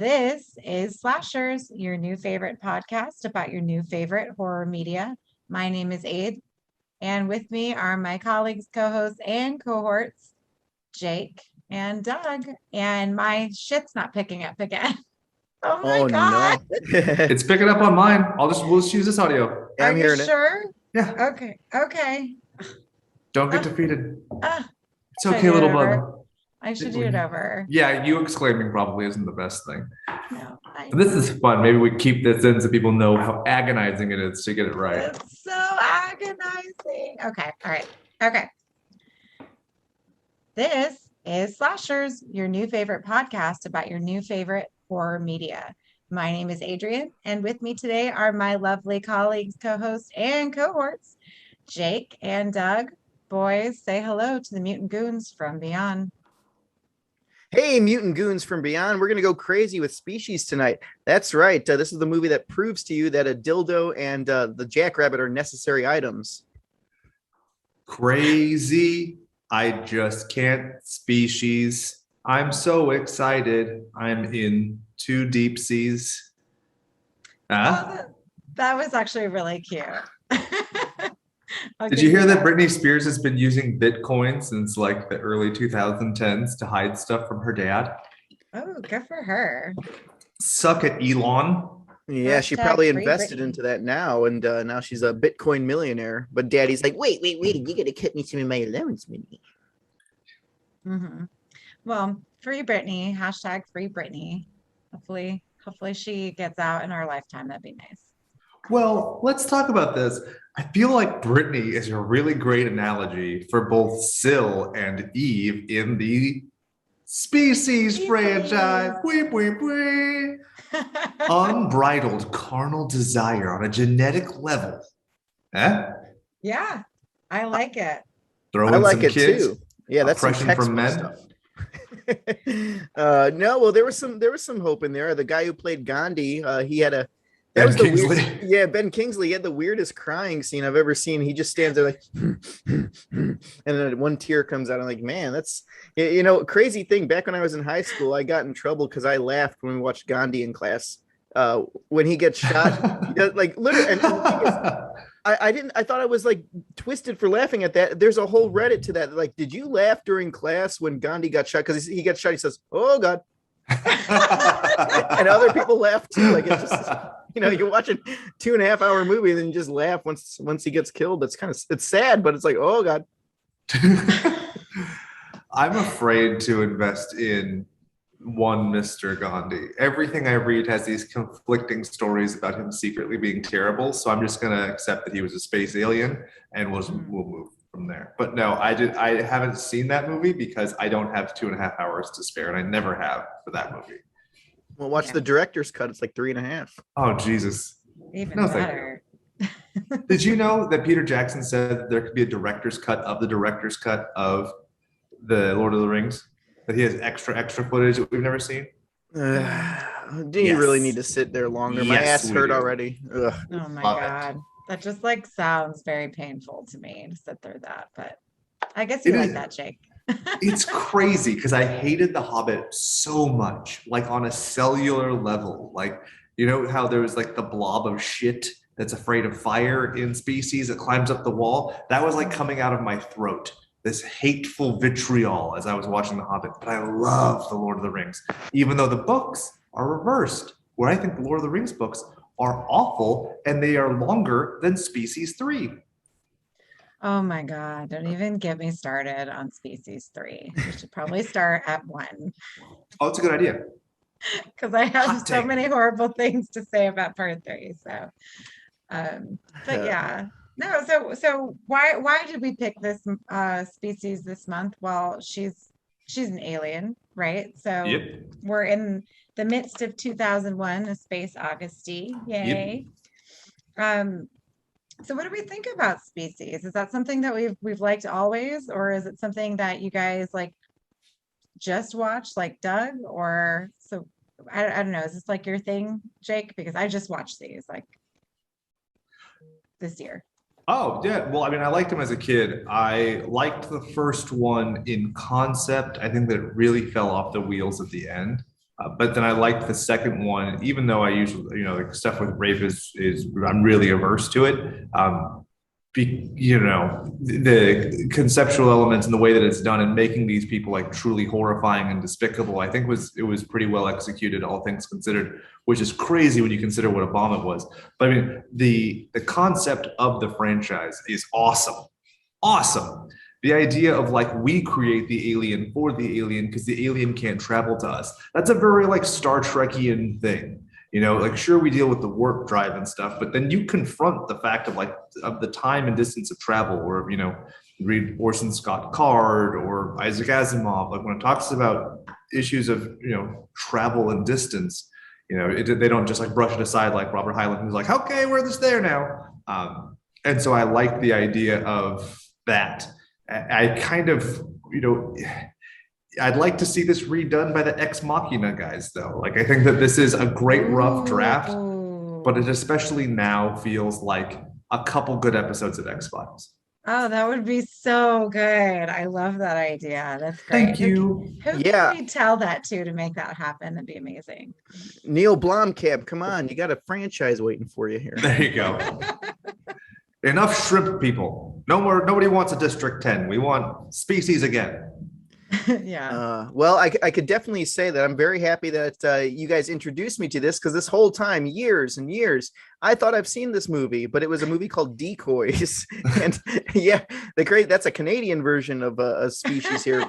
This is Slashers, your new favorite podcast about your new favorite horror media. My name is Aid, and with me are my colleagues, co-hosts, and cohorts, Jake and Doug. And my shit's not picking up again. Oh my God. No. It's picking up on mine. We'll just use this audio. Yeah, I'm Are you hearing sure? Yeah. Okay. Don't get defeated. It's should I okay, do it little over? bud. I should do it over. Yeah, you exclaiming probably isn't the best thing. No, But this is fun. Maybe we keep this in so people know how agonizing it is to get it right. It's so agonizing. Okay, all right. Okay. This is Slashers, your new favorite podcast about your new favorite horror media. My name is Adrian, and with me today are my lovely colleagues, co-hosts, and cohorts, Jake and Doug. Boys, say hello to the mutant goons from beyond. Hey, mutant goons from beyond. We're going to go crazy with Species tonight. That's right. This is the movie that proves to you that a dildo and the jackrabbit are necessary items. Crazy. I just can't. Species. I'm so excited. I'm in two deep seas. Oh, that was actually really cute. Did you hear that Britney Spears has been using Bitcoin since like the early 2010s to hide stuff from her dad? Oh, good for her. Suck it, Elon. Yeah, she probably invested into that now, and now she's a Bitcoin millionaire. But Daddy's like, wait, you got to cut me some of my allowance money. Mm-hmm. Well, free Britney, hashtag free Britney. Hopefully she gets out in our lifetime. That'd be nice. Well, let's talk about this. I feel like Britney is a really great analogy for both Syl and Eve in the Species franchise. Weep, weep, weep. Unbridled carnal desire on a genetic level. Huh? Yeah, I like it. Throw I in like some it kids, too. Yeah, that's some oppression from men. stuff. No, well, there was some hope in there. The guy who played Gandhi, he had a that Ben was the Kingsley. weirdest, yeah, Ben Kingsley. He had the weirdest crying scene I've ever seen. He just stands there like, and then one tear comes out. I'm like, man, that's crazy thing. Back when I was in high school, I got in trouble because I laughed when we watched Gandhi in class. When he gets shot, he does, like literally. And the thing is, I thought I was like twisted for laughing at that. There's a whole Reddit to that. Like, did you laugh during class when Gandhi got shot? Because he gets shot. He says, "Oh God," and other people laugh too. Like it's just. You're watching 2.5 hour movie and then you just laugh once he gets killed. That's it's sad, but it's like, oh God. I'm afraid to invest in one Mr. Gandhi. Everything I read has these conflicting stories about him secretly being terrible. So I'm just gonna accept that he was a space alien and we'll move from there. But no, I haven't seen that movie because I don't have 2.5 hours to spare, and I never have for that movie. Well, watch the director's cut. It's like 3.5. Oh, Jesus. Even No, better. Did you know that Peter Jackson said that there could be a director's cut of the director's cut of the Lord of the Rings? That he has extra footage that we've never seen? Do you really need to sit there longer? My ass hurt already. Ugh. Oh my God. That just like sounds very painful to me to sit through that. But I guess you like that, Jake. It's crazy because I hated The Hobbit so much, like on a cellular level. Like, you know how there was like the blob of shit that's afraid of fire in Species that climbs up the wall? That was like coming out of my throat, this hateful vitriol as I was watching The Hobbit. But I love The Lord of the Rings, even though the books are reversed, where I think the Lord of the Rings books are awful and they are longer than Species 3. Oh my God. Don't even get me started on Species 3. We should probably start at 1. Oh, it's a good idea. Because I have so many horrible things to say about part 3. So, but yeah. No, so why did we pick this species this month? Well, she's an alien, right? So we're in the midst of 2001, A Space Augusty. Yay. Yep. So what do we think about Species? Is that something that we've liked always, or is it something that you guys like just watched, like Doug? Or so I don't know. Is this like your thing, Jake? Because I just watched these like this year. Oh, yeah. Well, I mean, I liked him as a kid. I liked the first one in concept. I think that it really fell off the wheels at the end. But then I liked the second one, even though I usually, like stuff with rape is I'm really averse to it. The conceptual elements and the way that it's done and making these people like truly horrifying and despicable, I think it was pretty well executed, all things considered, which is crazy when you consider what a bomb it was. But I mean, the concept of the franchise is awesome. Awesome. The idea of like we create the alien for the alien because the alien can't travel to us. That's a very like Star Trekian thing. Like sure we deal with the warp drive and stuff, but then you confront the fact of the time and distance of travel, or read Orson Scott Card or Isaac Asimov, like when it talks about issues of travel and distance, they don't just like brush it aside like Robert Heinlein, who's like, okay, we're just there now. And so I like the idea of that. I kind of, I'd like to see this redone by the Ex Machina guys, though. Like, I think that this is a great rough draft, but it especially now feels like a couple good episodes of X-Files. Oh, that would be so good. I love that idea. That's great. Thank you. Who can we tell that to make that happen? That'd be amazing. Neil Blomkamp, come on. You got a franchise waiting for you here. There you go. Enough shrimp people. No more. Nobody wants a District 10. We want Species again. Yeah. Well, I could definitely say that I'm very happy that you guys introduced me to this, because this whole time, years and years, I thought I've seen this movie, but it was a movie called Decoys. And yeah, that's a Canadian version of a species here.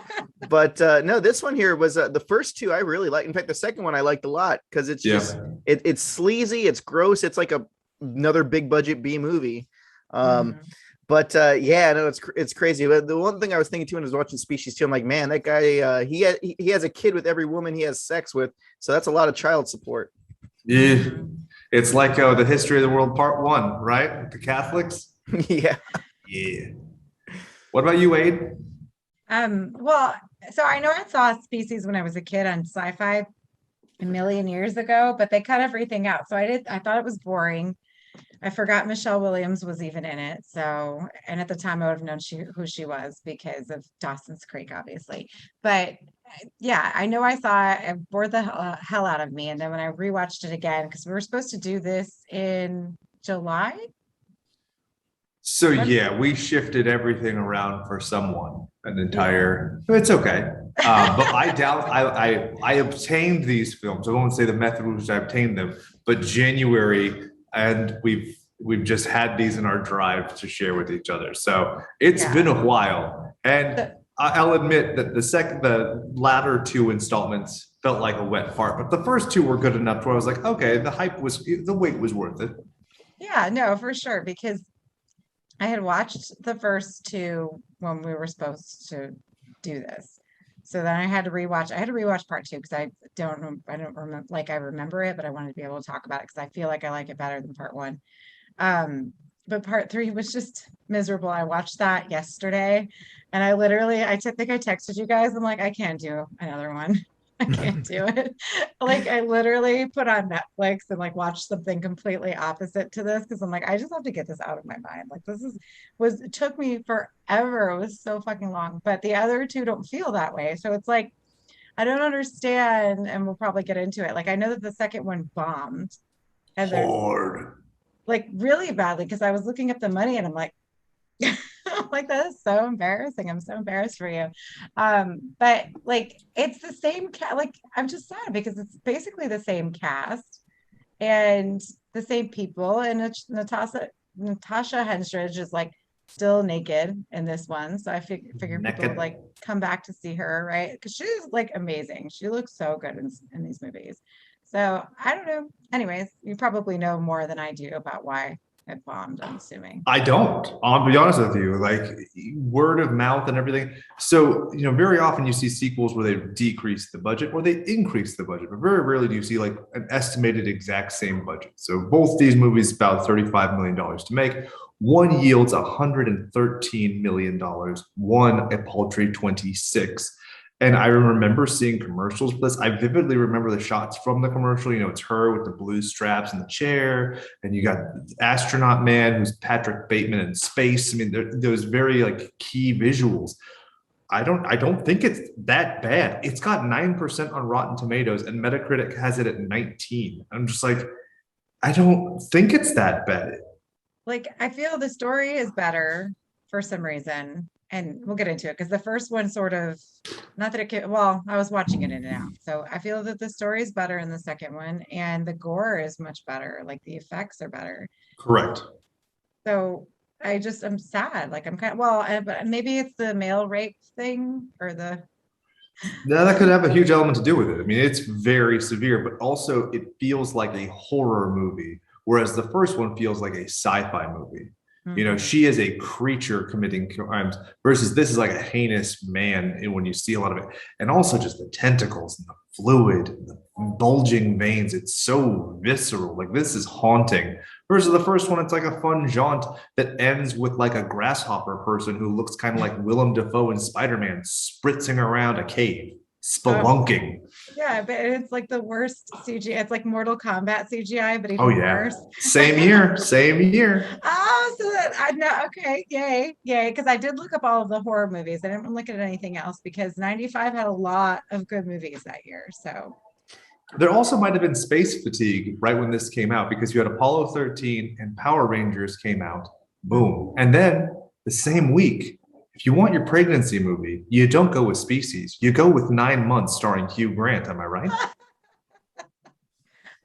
But no, this one here was the first two I really liked. In fact, the second one I liked a lot because it's just it's sleazy, it's gross, it's like another big budget B movie. But no, it's crazy. But the one thing I was thinking too when I was watching Species 2, I'm like, man, that guy, he has a kid with every woman he has sex with. So that's a lot of child support. Yeah. It's like the History of the World Part 1, right? The Catholics. Yeah. Yeah. What about you, Wade? Well, so I know I saw Species when I was a kid on Sci-Fi a million years ago, but they cut everything out. So I thought it was boring. I forgot Michelle Williams was even in it. So, and at the time I would have known who she was because of Dawson's Creek, obviously. But yeah, I know I saw it. It bored the hell out of me. And then when I rewatched it again, because we were supposed to do this in July. So yeah, we shifted everything around for someone. It's okay. But I obtained these films. I won't say the method in which I obtained them, but January. And we've just had these in our drive to share with each other. So it's been a while. And I'll admit that the latter two installments felt like a wet fart, but the first two were good enough where I was like, okay, the wait was worth it. Yeah, no, for sure. Because I had watched the first two when we were supposed to do this. So then I had to rewatch part 2 because I don't remember, like I remember it, but I wanted to be able to talk about it because I feel like I like it better than part 1. But part 3 was just miserable. I watched that yesterday and I think I texted you guys. I'm like, I can't do another one. I can't do it. Like I literally put on Netflix and like watched something completely opposite to this because I'm like, I just have to get this out of my mind. Like it took me forever. It was so fucking long. But the other two don't feel that way. So it's like, I don't understand, and we'll probably get into it. Like I know that the second one bombed. And hard. Like really badly because I was looking up the money and I'm like, like that is so embarrassing. I'm so embarrassed for you. But like it's the same like I'm just sad because it's basically the same cast and the same people, and Natasha Henstridge is like still naked in this one, so I figured people would like come back to see her, right? Because she's like amazing. She looks so good in these movies. So I don't know. Anyways, you probably know more than I do about why it bombed, I'm assuming. I don't. I'll be honest with you. Like word of mouth and everything. So, very often you see sequels where they decrease the budget or they increase the budget, but very rarely do you see like an estimated exact same budget. So both these movies about $35 million to make. One yields $113 million, one a paltry 26. And I remember seeing commercials for this. I vividly remember the shots from the commercial. It's her with the blue straps in the chair, and you got astronaut man who's Patrick Batemen in space. I mean, those very like key visuals. I don't think it's that bad. It's got 9% on Rotten Tomatoes and Metacritic has it at 19. I'm just like, I don't think it's that bad. Like, I feel the story is better for some reason, and we'll get into it because the first one sort of, not that it can, well, I was watching it in and out, so I feel that the story is better in the second one, and the gore is much better. Like, the effects are better. Correct. So I'm sad. Like, I'm kind of, well, but maybe it's the male rape thing or the. Now that could have a huge element to do with it. I mean, it's very severe, but also it feels like a horror movie, whereas the first one feels like a sci-fi movie. You know, she is a creature committing crimes versus this is like a heinous man. And when you see a lot of it, and also just the tentacles and the fluid, and the bulging veins, it's so visceral. Like, this is haunting. Versus the first one, it's like a fun jaunt that ends with like a grasshopper person who looks kind of like Willem Dafoe in Spider-Man spritzing around a cave, spelunking. Yeah, but it's like the worst CGI. It's like Mortal Kombat CGI, but even worse. Same year. Oh, so that I know. Okay, yay. Because I did look up all of the horror movies. I didn't look at anything else because 95 had a lot of good movies that year. So there also might have been space fatigue right when this came out because you had Apollo 13 and Power Rangers came out. Boom. And then the same week, if you want your pregnancy movie, you don't go with Species. You go with 9 Months starring Hugh Grant. Am I right?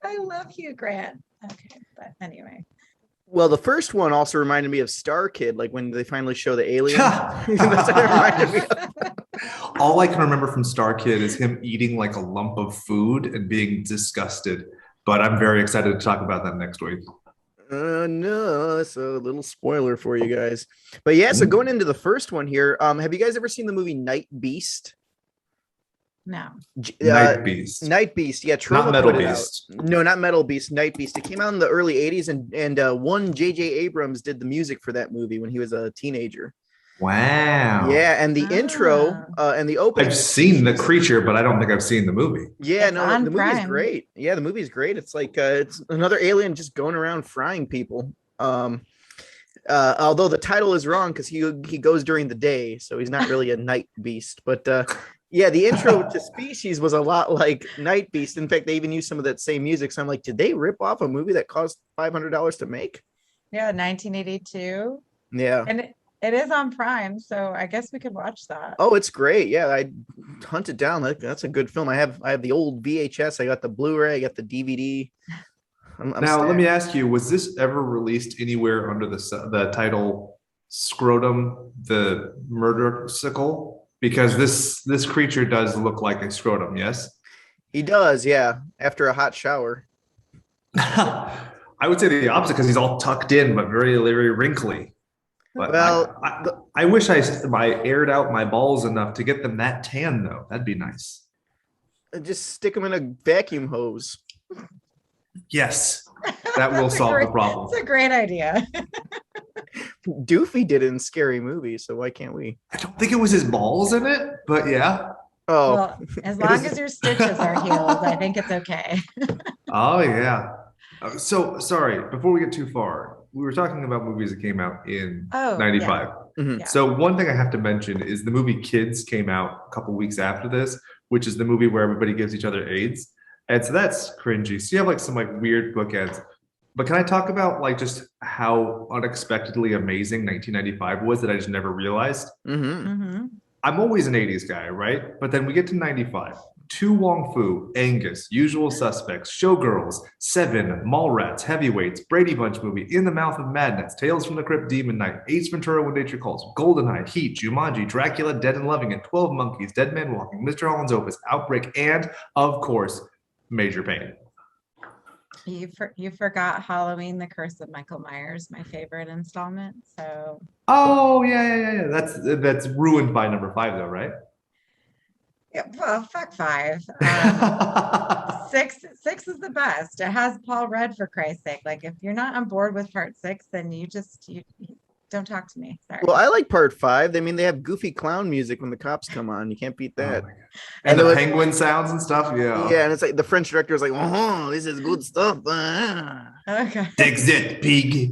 I love Hugh Grant. Okay, but anyway. Well, the first one also reminded me of Star Kid, like when they finally show the alien. That's what it reminded me of. All I can remember from Star Kid is him eating like a lump of food and being disgusted. But I'm very excited to talk about that next week. No, that's a little spoiler for you guys. But yeah, so going into the first one here, have you guys ever seen the movie Night Beast? No. Night Beast. Night Beast, yeah. Not Metal Beast. No, not Metal Beast, Night Beast. It came out in the early 80s, and one J.J. Abrams did the music for that movie when he was a teenager. Wow. Yeah, and the intro and the opening. I've seen the creature, but I don't think I've seen the movie. Yeah, It's no, on the movie's Prime. great. Yeah, the movie's great. It's like it's another alien just going around frying people. Although the title is wrong because he goes during the day, so he's not really a night beast. But yeah, the intro to Species was a lot like Night Beast. In fact, they even used some of that same music. So I'm like, did they rip off a movie that cost $500 to make? Yeah, 1982. Yeah. And it is on Prime, so I guess we could watch that. Oh, it's great. Yeah, I hunt it down. That's a good film. I have the old VHS. I got the Blu-ray. I got the DVD. I'm Now, stacked. let me ask you, was this ever released anywhere under the title Scrotum, the Murder Sickle? Because this creature does look like a scrotum, yes? He does, yeah. After a hot shower. I would say the opposite because he's all tucked in, but very, very wrinkly. But Well, I wish I aired out my balls enough to get them that tan, though. That'd be nice. just stick him in a vacuum hose. Yes, that will That's a solve the great- problem. It's a great idea. Doofy did it in Scary Movie, so why can't we? I don't think it was his balls in it, but yeah. Oh, Well, as long as your stitches are healed, I think it's okay. Oh, yeah. So, sorry, before we get too far, we were talking about movies that came out in Oh, 95. mhm. Yeah. So, one thing I have to mention is the movie Kids came out a couple weeks after this, which is the movie where everybody gives each other AIDS. And so that's cringy. So, you have like some like weird bookends. But can I talk about like just how unexpectedly amazing 1995 was that I just never realized? Mm-hmm. Mhm. I'm always an 80s guy, right? But then we get to 95. Tu Wong Fu, Angus, Usual Suspects, Showgirls, Seven, Mallrats, Heavyweights, Brady Bunch movie, In the Mouth of Madness, Tales from the Crypt, Demon Knight, Ace Ventura When Nature Calls, Goldeneye, Heat, Jumanji, Dracula, Dead and Loving It, 12 Monkeys, Dead Man Walking, Mr. Holland's Opus, Outbreak, and of course, Major Pain. You forgot Halloween, The Curse of Michael Myers, my favorite installment. So Oh yeah. That's ruined by number 5 though, right? yeah, well, fuck 5. 6 is the best. It has Paul Rudd, for Christ's sake. Like, if you're not on board with part 6, then you don't talk to me. Sorry. Well, I like part 5. I mean, they have goofy clown music when the cops come on. You can't beat that. Oh my God. And And the there was- penguin sounds and stuff, yeah. Yeah, and it's like the French director is like, "Oh, this is good stuff." Okay. Take that, pig.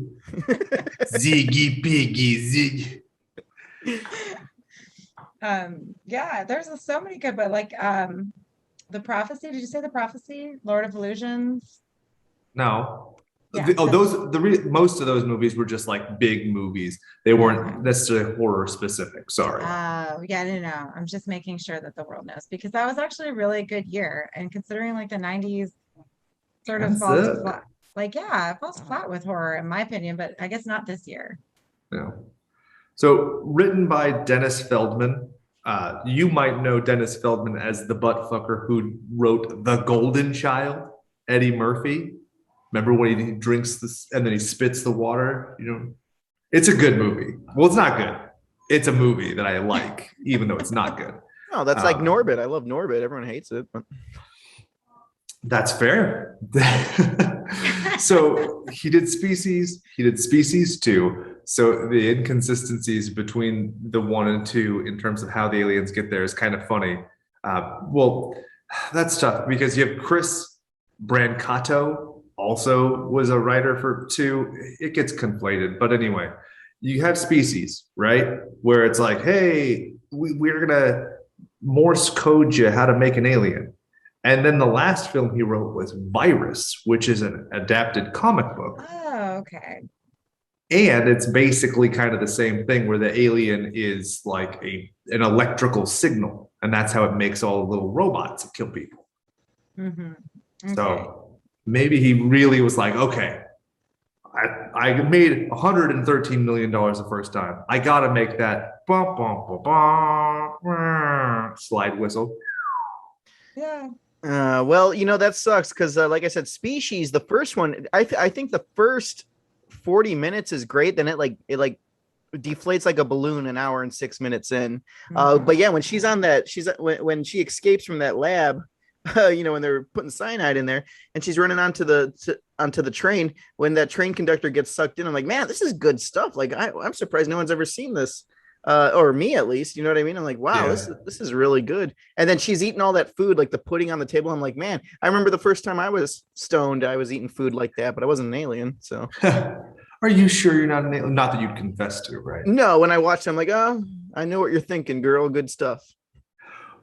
Ziggy piggy zig. Yeah, there's so many good, but like The Prophecy. Did you say The Prophecy? Lord of Illusions? No. Yeah. Most of those movies were just like big movies. They weren't Okay. necessarily horror specific. Sorry. Yeah, no. I'm just making sure that the world knows because that was actually a really good year. And considering like the 90s sort of That's falls it. flat, like, yeah, it falls flat with horror in my opinion, but I guess not this year. Yeah. So written by Dennis Feldman. You might know Dennis Feldman as the buttfucker who wrote The Golden Child, Eddie Murphy. Remember when he drinks this and then he spits the water? You know, it's a good movie. Well, it's not good. It's a movie that I like, even though it's not good. No, that's like Norbit. I love Norbit. Everyone hates it. But... That's fair. So he did Species. He did Species 2. So the inconsistencies between the 1 and 2 in terms of how the aliens get there is kind of funny. Well, that's tough because you have Chris Brancato also was a writer for 2. It gets conflated. But anyway, you have Species, right? Where it's like, hey, we're going to Morse code you how to make an alien. And then the last film he wrote was Virus, which is an adapted comic book. Oh, okay. And it's basically kind of the same thing where the alien is like an electrical signal. And that's how it makes all the little robots that kill people. Mm-hmm. Okay. So maybe he really was like, okay, I made $113 million the first time. I got to make that slide whistle. Yeah. Well, that sucks because, like I said, Species, the first one, I think the first 40 minutes is great. Then it deflates like a balloon an hour and 6 minutes in. But yeah, when she's on that, when she escapes from that lab, when they're putting cyanide in there, and she's running onto the train. When that train conductor gets sucked in, I'm like, man, this is good stuff. Like I'm surprised no one's ever seen this. Or me at least, you know what I mean? I'm like, wow, Yeah. this is really good. And then she's eating all that food, like the pudding on the table. I'm like, man, I remember the first time I was stoned, I was eating food like that, but I wasn't an alien. So Are you sure you're not an alien? Not that you'd confess to, right? no, when I watched, I'm like, oh, I know what you're thinking, girl. Good stuff.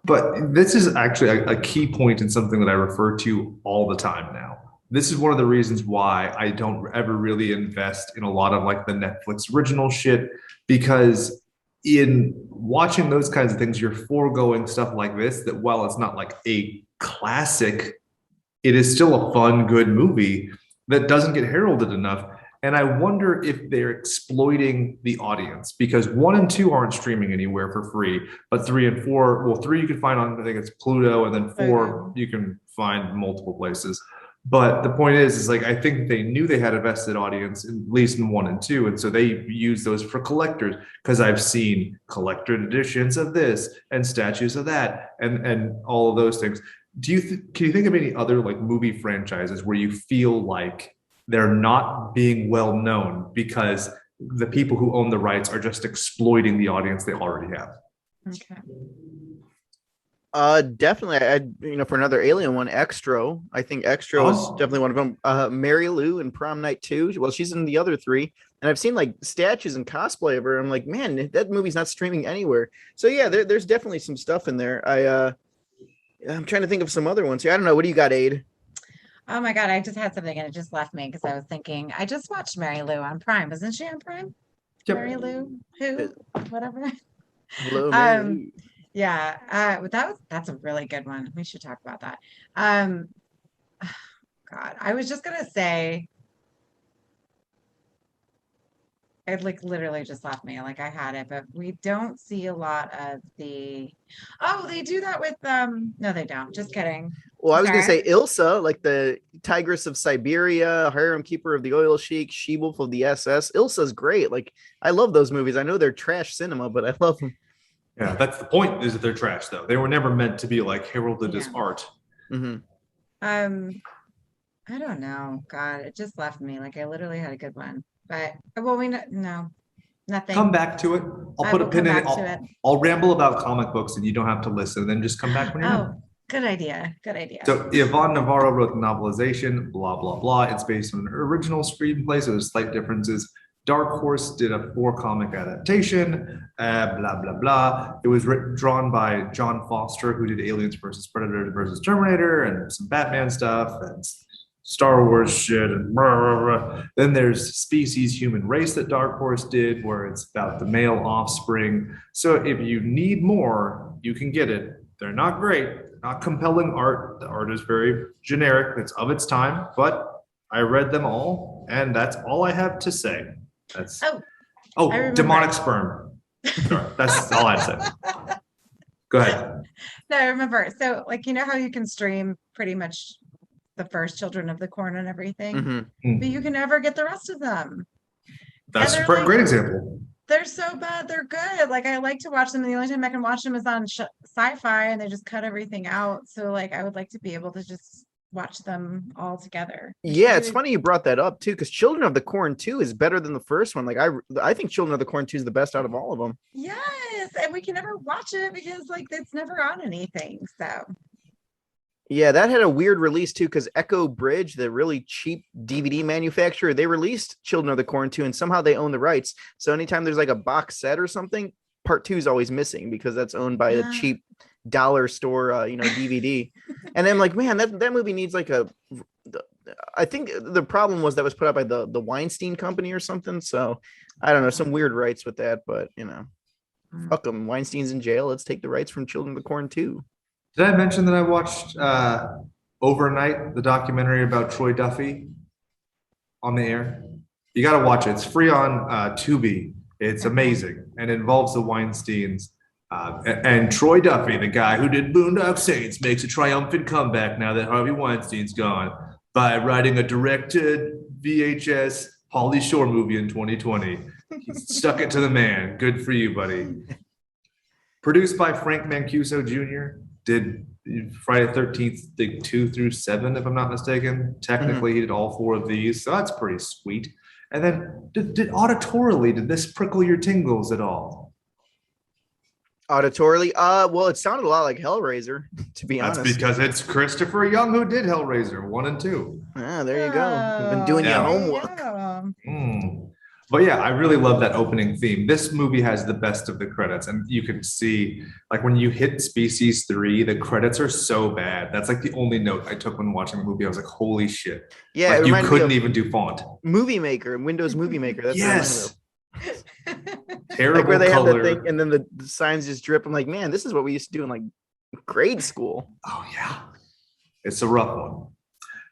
But this is actually a key point and something that I refer to all the time now. This is one of the reasons why I don't ever really invest in a lot of like the Netflix original shit, because in watching those kinds of things, you're foregoing stuff like this, that while it's not like a classic, it is still a fun, good movie that doesn't get heralded enough. And I wonder if they're exploiting the audience, because 1 and 2 aren't streaming anywhere for free, but 3 and 4, well, 3 you can find on, I think it's Pluto, and then 4 you can find multiple places. But the point is like, I think they knew they had a vested audience, at least in 1 and 2. And so they use those for collectors, because I've seen collector editions of this and statues of that and all of those things. Can you think of any other like movie franchises where you feel like they're not being well known because the people who own the rights are just exploiting the audience they already have? Okay. Definitely. For another alien one, Extro. I think Extro is definitely one of them. Mary Lou in Prom Night 2. Well, she's in the other 3, and I've seen like statues and cosplay of her. I'm like, man, that movie's not streaming anywhere. So yeah, there's definitely some stuff in there. I'm trying to think of some other ones here. I don't know. What do you got, Aid? Oh my God, I just had something and it just left me because I was thinking, I just watched Mary Lou on Prime. Isn't she on Prime? Yep. Mary Lou, who, whatever. Hello, Mary Lou. Yeah, that's a really good one. We should talk about that. God, I was just gonna say, it like literally just left me. Like I had it, but we don't see a lot of the. Oh, they do that with No, they don't. Just kidding. Well, I was gonna Okay. say Ilsa, like the Tigress of Siberia, Harem Keeper of the Oil Sheik, She-Wolf of the SS. Ilsa's great. Like I love those movies. I know they're trash cinema, but I love them. Yeah, that's the point, is that they're trash though. They were never meant to be like heralded as art. Mm-hmm. I don't know. God, it just left me. Like I literally had a good one, but well, no, nothing. Come back to it. I'll I put a will pin come in it. back to it. I'll ramble about comic books and you don't have to listen. Then just come back when you're done. Oh, good idea. Good idea. So Yvonne Navarro wrote the novelization, blah, blah, blah. It's based on an original screenplay, so there's slight differences. Dark Horse did a 4-comic adaptation, blah, blah, blah. It was drawn by John Foster, who did Aliens versus Predator versus Terminator and some Batman stuff and Star Wars shit and blah, blah, blah. Then there's Species Human Race that Dark Horse did, where it's about the male offspring. So if you need more, you can get it. They're not great, not compelling art. The art is very generic. It's of its time, but I read them all, and that's all I have to say. That's demonic sperm. Sorry, that's all I'd say. Go ahead. No, I remember. So, like, you know how you can stream pretty much the first Children of the Corn and everything, but you can never get the rest of them. That's a great example. They're so bad. They're good. Like, I like to watch them. And the only time I can watch them is on Sci-Fi, and they just cut everything out. So, like, I would like to be able to just watch them all together. Yeah, it's funny you brought that up too, because Children of the Corn 2 is better than the first one. Like, I think Children of the Corn 2 is the best out of all of them. Yes, and we can never watch it because, like, it's never on anything. So yeah, that had a weird release too, because Echo Bridge, the really cheap DVD manufacturer, they released Children of the Corn 2, and somehow they own the rights. So anytime there's like a box set or something, part 2 is always missing because that's owned by a cheap dollar store DVD. And I'm like, man, that movie needs like I think the problem was that was put out by the Weinstein Company or something. So I don't know, some weird rights with that, but fuck them. Weinstein's in jail. Let's take the rights from Children of the Corn 2. Did I mention that I watched Overnight, the documentary about Troy Duffy on the air? You got to watch it. It's free on Tubi. It's amazing, and it involves the Weinsteins. And Troy Duffy, the guy who did Boondock Saints, makes a triumphant comeback now that Harvey Weinstein's gone by writing a directed VHS Pauly Shore movie in 2020. He stuck it to the man. Good for you, buddy. Produced by Frank Mancuso Jr. Did Friday the 13th, I think 2 through 7, if I'm not mistaken. Technically, he did all 4 of these, so that's pretty sweet. And then, did auditorily, did this prickle your tingles at all? Auditorily, well, it sounded a lot like Hellraiser, to be honest. That's because it's Christopher Young who did Hellraiser 1 and 2. Ah, there you go. You've been doing your homework. But yeah, I really love that opening theme. This movie has the best of the credits, and you can see, like, when you hit Species 3, the credits are so bad. That's like the only note I took when watching the movie. I was like, holy shit. Yeah, like, you couldn't even do font. Movie Maker, Windows Movie Maker. That's yes. Terrible like where they color. have the thing, and then the signs just drip. I'm like, man, this is what we used to do in like grade school. Oh yeah, it's a rough one.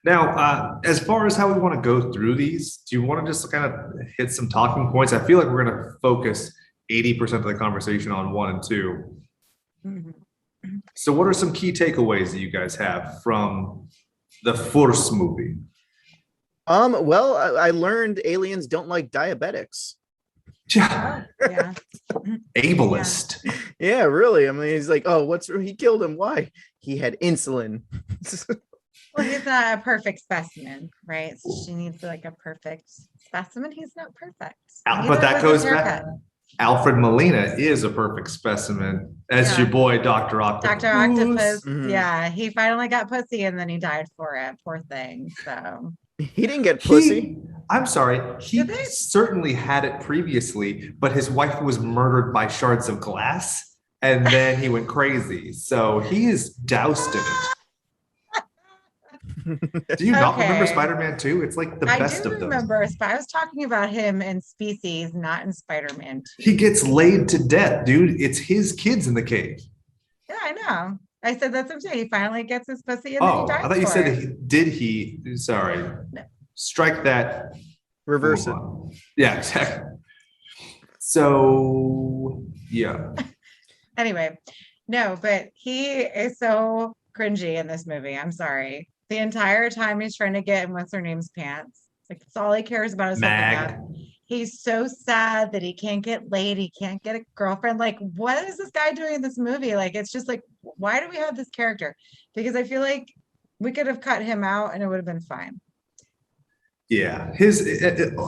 Now, as far as how we want to go through these, do you want to just kind of hit some talking points? I feel like we're going to focus 80% of the conversation on 1 and 2. Mm-hmm. So what are some key takeaways that you guys have from the first movie? Well, I learned aliens don't like diabetics. Yeah. Ableist. Yeah, really. I mean, he's like, oh, he killed him. Why? He had insulin. Well, he's not a perfect specimen, right? So she needs like a perfect specimen. He's not perfect. But that goes back. Alfred Molina is a perfect specimen. That's your boy, Doctor Octopus. Dr. Octopus. Mm-hmm. Yeah, he finally got pussy and then he died for it. Poor thing. So he didn't get pussy. I'm sorry. He certainly had it previously, but his wife was murdered by shards of glass, and then he went crazy. So he is doused in it. Do you not remember Spider-Man 2? It's like the best of them. I do remember. I was talking about him in Species, not in Spider-Man 2. He gets laid to death, dude. It's his kids in the cave. Yeah, I know. I said that's what I'm saying. He finally gets his pussy and then he dies. I thought you said sorry. No. Strike that. Reverse it. Yeah, exactly. So, yeah. Anyway, no, but he is so cringy in this movie. I'm sorry. The entire time he's trying to get in what's her name's pants. Like, that's all he cares about is Mag. He's so sad that he can't get laid. He can't get a girlfriend. Like, what is this guy doing in this movie? Like, it's just like, why do we have this character? Because I feel like we could have cut him out and it would have been fine. Yeah.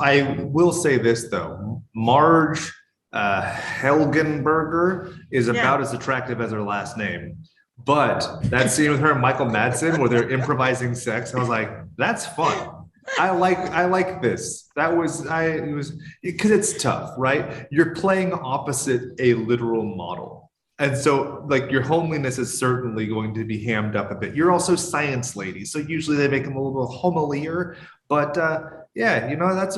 I will say this, though. Marg Helgenberger is about as attractive as her last name. But that scene with her and Michael Madsen where they're improvising sex, I was like, that's fun. I like this. It was because it's tough, right? You're playing opposite a literal model. And so like your homeliness is certainly going to be hammed up a bit. You're also science ladies. So usually they make them a little homelier, but yeah, you know, that's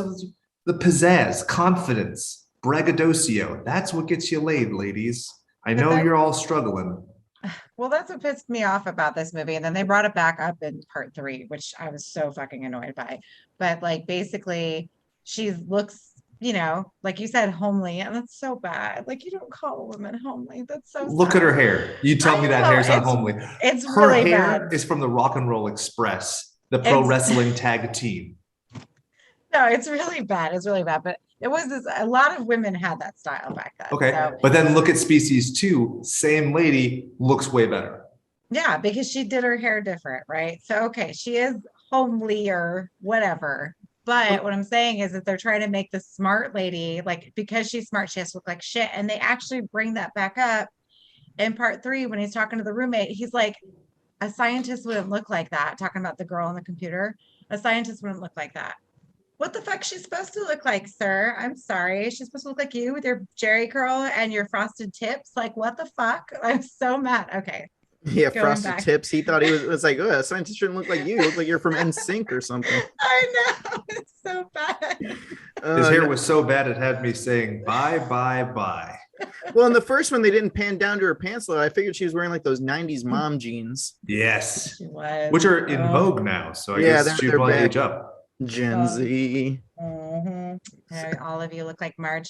the pizzazz, confidence, braggadocio. That's what gets you laid, ladies. I know you're all struggling. Well, that's what pissed me off about this movie. And then they brought it back up in part 3, which I was so fucking annoyed by. But like basically she looks, you know, like you said, homely, and that's so bad. Like you don't call women homely. That's so Look sad. at her hair. You tell me that hair's not homely. It's Her really hair bad. is from the Rock and Roll Express, the pro wrestling tag team. No, it's really bad. It's really bad. But it was a lot of women had that style back then. Okay. So, but then look at Species 2, same lady, looks way better. yeah, because she did her hair different, right? So okay, she is homely or whatever. But what I'm saying is that they're trying to make the smart lady, like, because she's smart, she has to look like shit. And they actually bring that back up in part 3 when he's talking to the roommate. He's like, a scientist wouldn't look like that, talking about the girl on the computer. A scientist wouldn't look like that. What the fuck she's supposed to look like, sir? I'm sorry. She's supposed to look like you with your jerry curl and your frosted tips. Like, what the fuck? I'm so mad. Okay. Yeah, frosted tips. He thought he was like, oh, a scientist shouldn't look like you. You look like you're from NSYNC or something. I know. It's so bad. His hair was so bad it had me saying bye, bye, bye. Well, in the first one, they didn't pan down to her pants though. I figured she was wearing like those 90s mom jeans. Yes. She was. Which are in vogue now. So I guess she'd probably age up. Gen Z. Mm-hmm. All of you look like Marg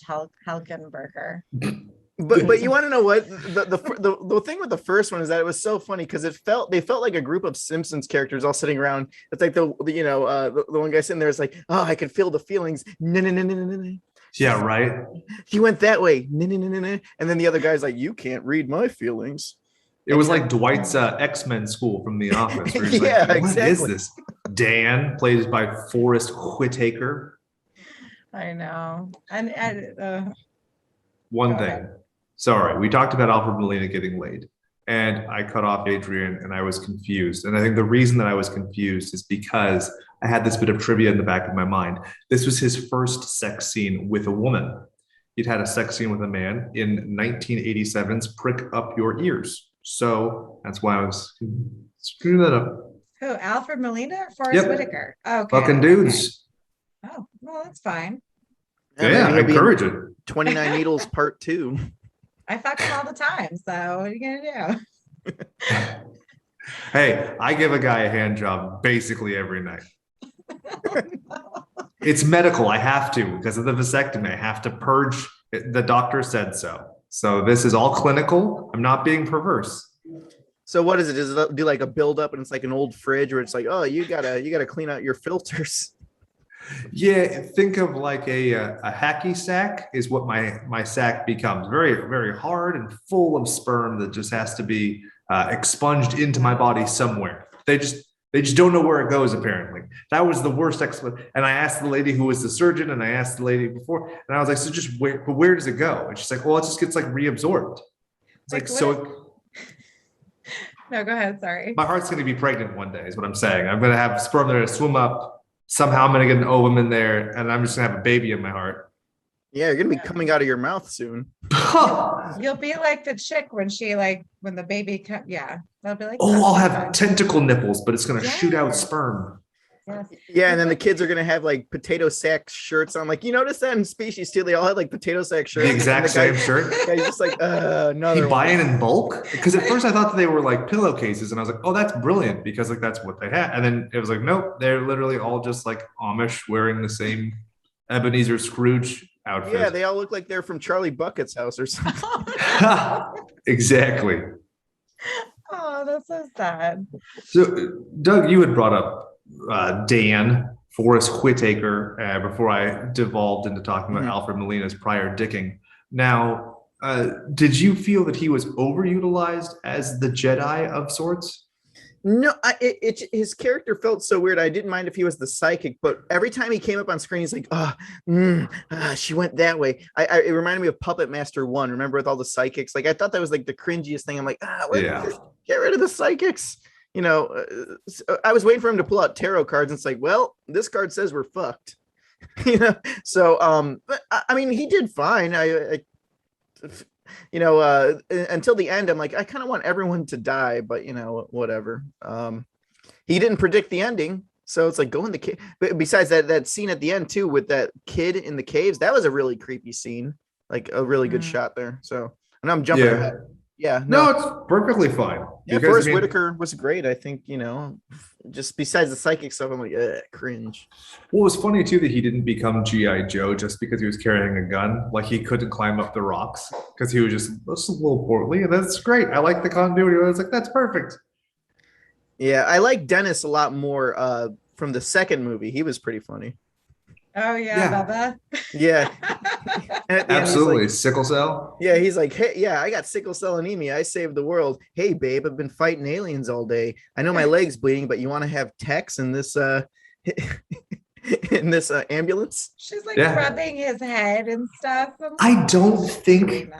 Helgenberger. But you want to know what the thing with the first one is that it was so funny because they felt like a group of Simpsons characters all sitting around. It's like the one guy sitting there is like, oh, I can feel the feelings. No. Yeah, right. He went that way. No. And then the other guy's like, you can't read my feelings. It was like Dwight's X-Men school from The Office. Where he's yeah, like, what exactly. is this? Dan, played by Forrest Whitaker. I know. And one thing. Sorry, we talked about Alfred Molina getting laid, and I cut off Adrian, and I was confused. And I think the reason that I was confused is because I had this bit of trivia in the back of my mind. This was his first sex scene with a woman. He'd had a sex scene with a man in 1987's Prick Up Your Ears. So that's why I was screwing that up. Who, Alfred Molina or Forrest Whitaker? Okay. Fucking dudes. Okay. Oh, well, that's fine. Yeah, I encourage it. 29 Needles Part 2. I fuck him all the time, so what are you gonna do? Hey, I give a guy a hand job basically every night. It's medical. I have to because of the vasectomy. I have to purge. The doctor said so. So this is all clinical. I'm not being perverse. So what is it? Does it do like a buildup and it's like an old fridge where it's like, oh, you gotta clean out your filters? Yeah, think of like a hacky sack is what my sack becomes. Very, very hard and full of sperm that just has to be expunged into my body somewhere. They just don't know where it goes, apparently. That was the worst explanation. And I asked the lady who was the surgeon, and I asked the lady before, and I was like, so just where does it go? And she's like, well, it just gets like reabsorbed. It's like so. No, go ahead. Sorry. My heart's going to be pregnant one day, is what I'm saying. I'm going to have sperm there to swim up. Somehow I'm going to get an ovum in there, and I'm just going to have a baby in my heart. Yeah, you're going to be coming out of your mouth soon. You'll be like the chick when the baby comes. Yeah, they'll be like, oh, I'll have tentacle nipples, but it's going to shoot out sperm. Yes. Yeah, and then the kids are going to have like potato sack shirts on. Like, you notice that in Species too? They all had like potato sack shirts. The exact same shirt. Yeah, he's just like, no. You buy it in bulk? Because at first I thought that they were like pillowcases, and I was like, oh, that's brilliant because like that's what they had. And then it was like, nope, they're literally all just like Amish wearing the same Ebenezer Scrooge outfit. Yeah, they all look like they're from Charlie Bucket's house or something. Exactly. Oh, that's so sad. So, Doug, you had brought up Dan, Forrest Whitaker, before I devolved into talking about Alfred Molina's prior dicking. Now, did you feel that he was overutilized as the Jedi of sorts? No, his character felt so weird. I didn't mind if he was the psychic, but every time he came up on screen, he's like, she went that way. It reminded me of Puppet Master 1. Remember with all the psychics? Like, I thought that was like the cringiest thing. I'm like, get rid of the psychics. you know, I was waiting for him to pull out tarot cards, and it's like, well, this card says we're fucked. You know, so but I mean, he did fine. You know, until the end, I'm like, I kind of want everyone to die, but you know, whatever. He didn't predict the ending, so it's like go in the cave. But besides that scene at the end too, with that kid in the caves, that was a really creepy scene, like a really good shot there. So, and I'm jumping ahead. Yeah, no, it's perfectly fine. Yeah, Forrest Whitaker was great. I think, you know, just besides the psychic stuff, I'm like, cringe. Well, it was funny too that he didn't become G.I. Joe just because he was carrying a gun. Like he couldn't climb up the rocks because he was just a little portly. And that's great. I like the continuity. I was like, that's perfect. Yeah, I like Dennis a lot more from the second movie. He was pretty funny. Oh yeah, Bubba. Yeah. Absolutely. Like, sickle cell. Yeah, he's like, hey, yeah, I got sickle cell anemia. I saved the world. Hey, babe, I've been fighting aliens all day. I know my leg's bleeding, but you want to have Tex in this in this ambulance? She's like rubbing his head and stuff. I don't think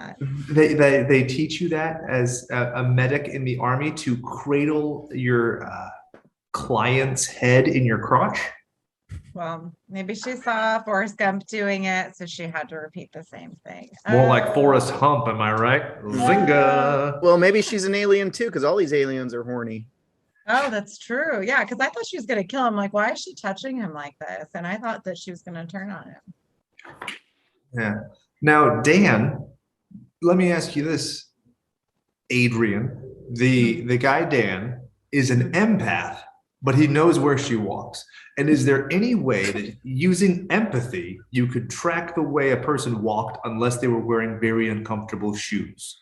they teach you that as a medic in the army to cradle your client's head in your crotch. Well, maybe she saw Forrest Gump doing it, so she had to repeat the same thing. More like Forrest Hump, am I right? Zynga. Well, maybe she's an alien too, because all these aliens are horny. Oh, that's true. Yeah, because I thought she was going to kill him. Like, why is she touching him like this? And I thought that she was going to turn on him. Yeah. Now, Dan, let me ask you this. Adrian, the guy Dan, is an empath, but he knows where she walks. And is there any way that using empathy, you could track the way a person walked unless they were wearing very uncomfortable shoes?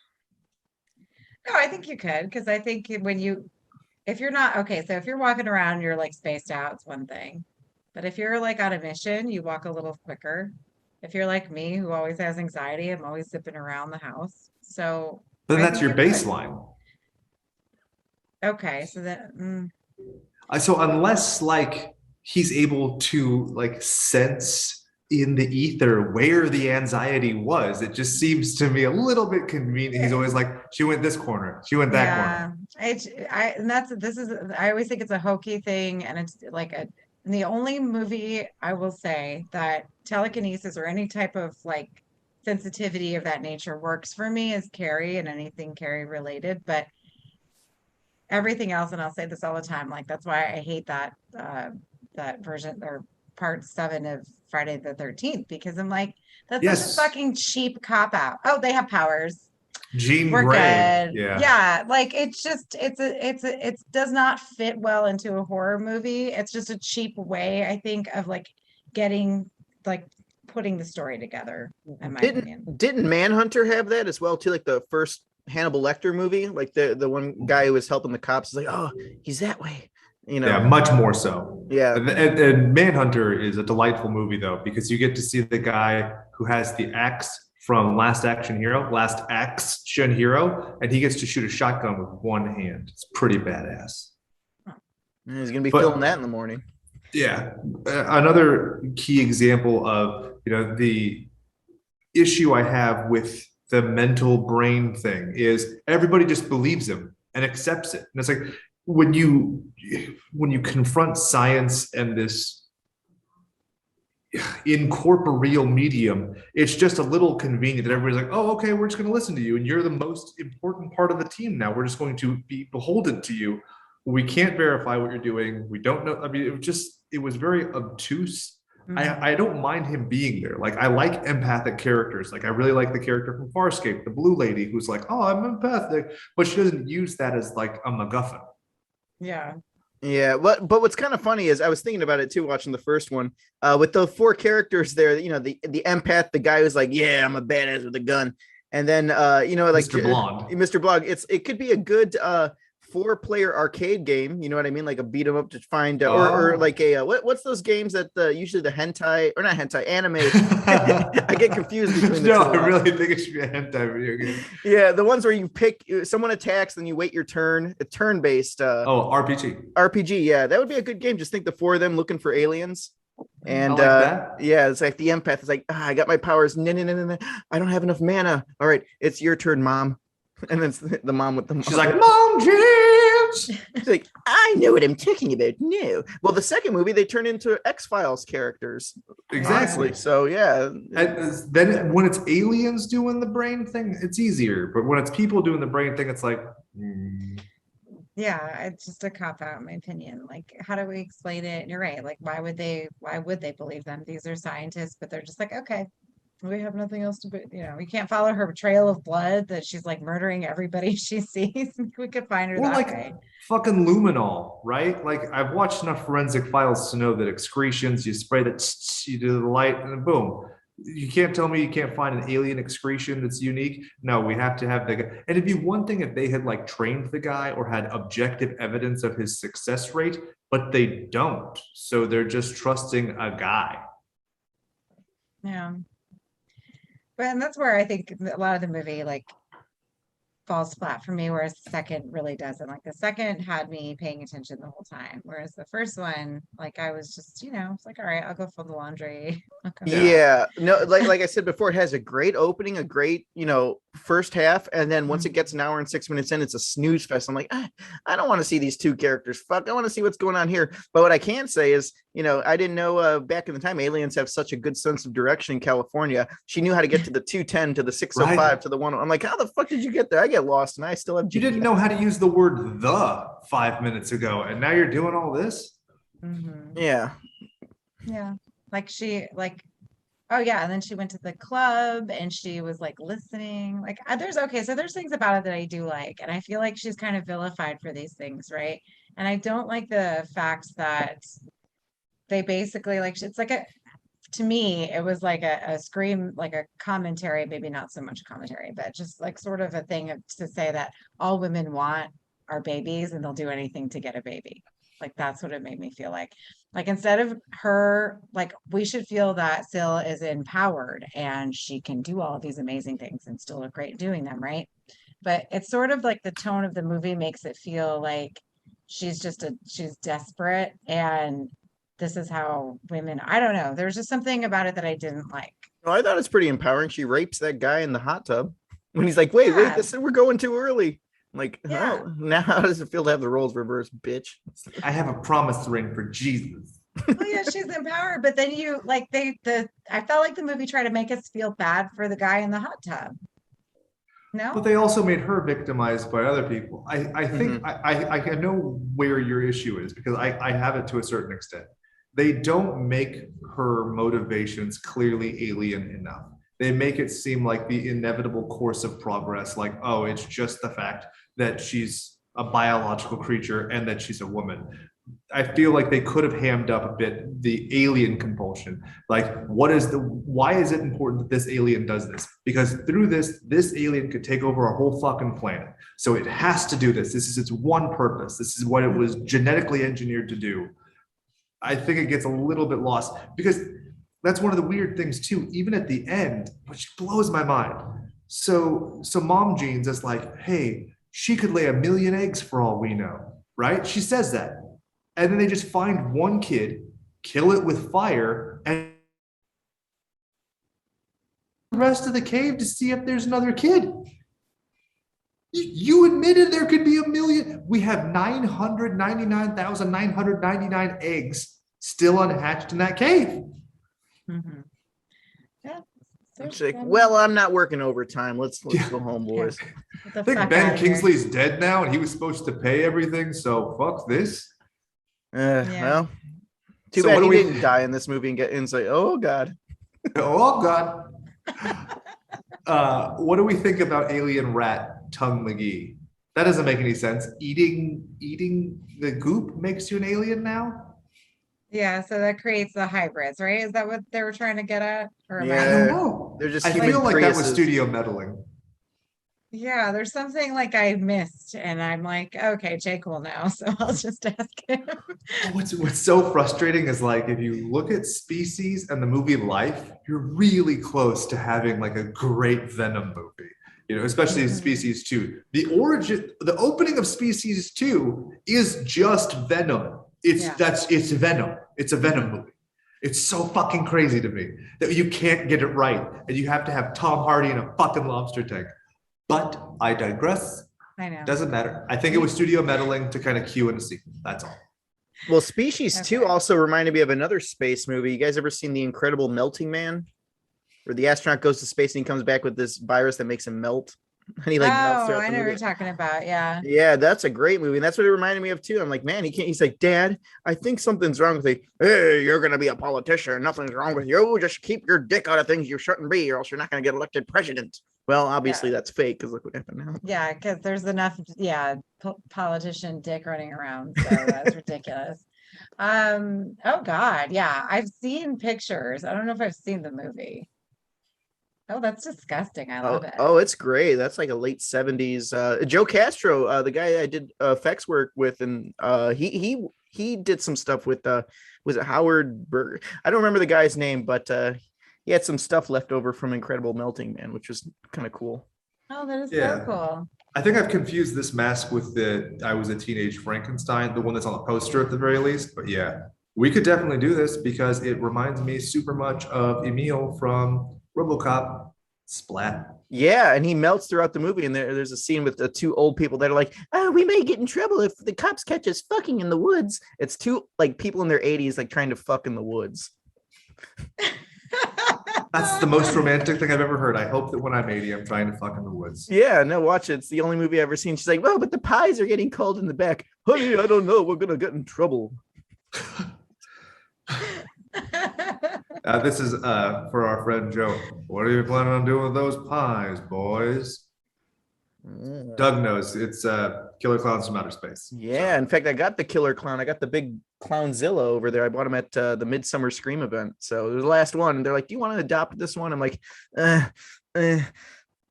No, I think you could, because I think if you're not, okay, so if you're walking around, you're like spaced out, it's one thing. But if you're like on a mission, you walk a little quicker. If you're like me, who always has anxiety, I'm always zipping around the house. So. Then that's your baseline. Okay, so that. So unless like he's able to like sense in the ether where the anxiety was, it just seems to me a little bit convenient. He's always like, she went this corner, she went that corner. I always think it's a hokey thing, and it's like the only movie I will say that telekinesis or any type of like sensitivity of that nature works for me is Carrie, and anything Carrie related, but everything else, and I'll say this all the time, like that's why I hate that version or part 7 of Friday the 13th, because I'm like, that's such a fucking cheap cop out. Oh, they have powers. Jean We're Grey. good. Yeah, like it's just it does not fit well into a horror movie. It's just a cheap way, I think, of like getting like putting the story together. In my opinion. Didn't Manhunter have that as well too? Like the first Hannibal Lecter movie, like the one guy who was helping the cops is like, oh, he's that way, you know. Yeah, much more so. Yeah. And Manhunter is a delightful movie though, because you get to see the guy who has the axe from Last Action Hero, and he gets to shoot a shotgun with one hand. It's pretty badass. He's gonna be filming that in the morning. Yeah. Another key example of, you know, the issue I have with the mental brain thing is everybody just believes him and accepts it. And it's like when you confront science and this incorporeal medium, it's just a little convenient that everybody's like, oh, okay, we're just going to listen to you. And you're the most important part of the team now. We're just going to be beholden to you. We can't verify what you're doing. We don't know. I mean, it was very obtuse. I don't mind him being there. Like, I like empathic characters. Like, I really like the character from Farscape, the blue lady who's like, oh, I'm empathic, but she doesn't use that as like a MacGuffin. Yeah. Yeah, but what's kind of funny is I was thinking about it too, watching the first one, with the 4 characters there. You know, the empath, the guy who's like, yeah, I'm a badass with a gun, and then you know, like Mr. Blonde. It could be a good 4-player arcade game, you know what I mean, like a beat 'em up to find or like a what's those games that usually the hentai or not hentai anime. I get confused between the two. I really think it should be a hentai video game. Yeah, the ones where you pick someone attacks, then you wait your turn, a turn-based RPG. Yeah, that would be a good game. Just think the 4 of them looking for aliens. And yeah, it's like the empath is like, I got my powers. No, I don't have enough mana. All right, it's your turn, mom. And then it's the mom with the mom. She's like, Mom, Jim. It's like, I know what I'm talking about. No. Well, the second movie, they turn into X-Files characters. Exactly. Honestly. So, yeah. And then when it's aliens doing the brain thing, it's easier. But when it's people doing the brain thing, it's like, Yeah, it's just a cop out, in my opinion. Like, how do we explain it? And you're right. Like, why would they believe them? These are scientists, but they're just like, okay, we have nothing else to be, we can't follow her trail of blood that she's like murdering everybody she sees. We could find her or that like way. fucking luminol, right? Like I've watched enough forensic files to know that excretions, you spray that, you do the light, and then boom. You can't tell me you can't find an alien excretion that's unique. No, we have to have the guy. And it'd be one thing if they had like trained the guy or had objective evidence of his success rate, but they don't. So they're just trusting a guy. Yeah. But and that's where I think a lot of the movie like falls flat for me, whereas the second really doesn't. Like the second had me paying attention the whole time, whereas the first one, like I was just, it's like, all right, I'll go fold the laundry. Yeah, no, like I said before, it has a great opening, a great, first half, and then once it gets an hour and 6 minutes in, it's a snooze fest. I'm like, I don't want to see these two characters. Fuck, I want to see what's going on here. But what I can say is, I didn't know back in the time aliens have such a good sense of direction in California. She knew how to get to the 210 to the 605 Right. to the one. I'm like, how the fuck did you get there? I get lost and I still have. You didn't know how to use the word "the" 5 minutes ago, and now you're doing all this. Mm-hmm. Yeah. Yeah. Oh yeah, and then she went to the club and she was like listening. Like there's things about it that I do like, and I feel like she's kind of vilified for these things, right? And I don't like the fact that they basically it's like to me, it was like a scream, like a commentary, maybe not so much commentary, but just like sort of a thing to say that all women want are babies and they'll do anything to get a baby. Like that's what it made me feel like. Like instead of her, like we should feel that Syl is empowered and she can do all of these amazing things and still look great doing them, right? But it's sort of like the tone of the movie makes it feel like she's desperate and this is how women, I don't know. There's just something about it that I didn't like. Well, I thought it's pretty empowering. She rapes that guy in the hot tub when he's like, wait, we're going too early. I'm like, oh, now how does it feel to have the roles reversed, bitch? I have a promise ring for Jesus. Well, yeah, she's empowered, but then I felt like the movie tried to make us feel bad for the guy in the hot tub. No, but they also made her victimized by other people. I think I know where your issue is because I have it to a certain extent. They don't make her motivations clearly alien enough. They make it seem like the inevitable course of progress, like, oh, it's just the fact that she's a biological creature and that she's a woman. I feel like they could have hammed up a bit the alien compulsion. Like, why is it important that this alien does this? Because through this alien could take over a whole fucking planet. So it has to do this. This is its one purpose. This is what it was genetically engineered to do. I think it gets a little bit lost because that's one of the weird things too, even at the end, which blows my mind. So Mom Jeans is like, hey, she could lay 1 million eggs for all we know, right? She says that. And then they just find one kid, kill it with fire, and the rest of the cave to see if there's another kid. You admitted there could be 1 million. We have 999,999 eggs still unhatched in that cave. Mm-hmm. Yeah. It's like, well, I'm not working overtime. Let's go home, boys. I think Ben Kingsley's dead now, and he was supposed to pay everything. So fuck this. Well, too bad he didn't die in this movie and get insight. Oh God. Oh God. What do we think about alien rat Tongue McGee? That doesn't make any sense. Eating the goop makes you an alien now? Yeah, so that creates the hybrids, right? Is that what they were trying to get at? Or I don't know. They're just I feel like that was studio meddling. Yeah, there's something like I missed, and I'm like, okay, Jake will know, so I'll just ask him. What's so frustrating is like if you look at Species and the movie Life, you're really close to having like a great Venom movie. Especially Species 2. The opening of Species 2 is just Venom. It's Venom. It's a Venom movie. It's so fucking crazy to me that you can't get it right, and you have to have Tom Hardy in a fucking lobster tank. But I digress. I know. Doesn't matter. I think it was studio meddling to kind of cue in a sequel. That's all. Well, Species 2 also reminded me of another space movie. You guys ever seen The Incredible Melting Man? Where the astronaut goes to space and he comes back with this virus that makes him melt. And he like melts throughout I the know what movie. you're talking about. Yeah. Yeah, that's a great movie. And that's what it reminded me of too. I'm like, man, he can't. He's like, Dad, I think something's wrong with you. Hey, you're gonna be a politician. Nothing's wrong with you. Just keep your dick out of things you shouldn't be, or else you're not gonna get elected president. Well, obviously that's fake because look what happened now. Yeah, because there's enough, politician dick running around. So that's ridiculous. Oh God, yeah. I've seen pictures. I don't know if I've seen the movie. Oh, that's disgusting. I love it. Oh, it's great. That's like a late 70s. Joe Castro, the guy I did effects work with, and he did some stuff with was it Howard Berger? I don't remember the guy's name, but he had some stuff left over from Incredible Melting Man, which was kind of cool. Oh, that is so cool. I think I've confused this mask with the I Was a Teenage Frankenstein, the one that's on the poster at the very least. But yeah, we could definitely do this because it reminds me super much of Emil from RoboCop. Splat. Yeah, and he melts throughout the movie, and there's a scene with the two old people that are like, "Oh, we may get in trouble if the cops catch us fucking in the woods." It's two like people in their 80s like trying to fuck in the woods. That's the most romantic thing I've ever heard. I hope that when I'm 80, I'm trying to fuck in the woods. Yeah, no, watch it. It's the only movie I've ever seen. She's like, "Well, but the pies are getting cold in the back." Honey, I don't know. We're gonna get in trouble. This is for our friend Joe. What are you planning on doing with those pies, boys? Doug knows. It's Killer Clowns from Outer Space. Yeah, in fact, I got the killer clown. I got the big Clownzilla over there. I bought him at the Midsummer Scream event. So it was the last one. And they're like, "Do you want to adopt this one?" I'm like,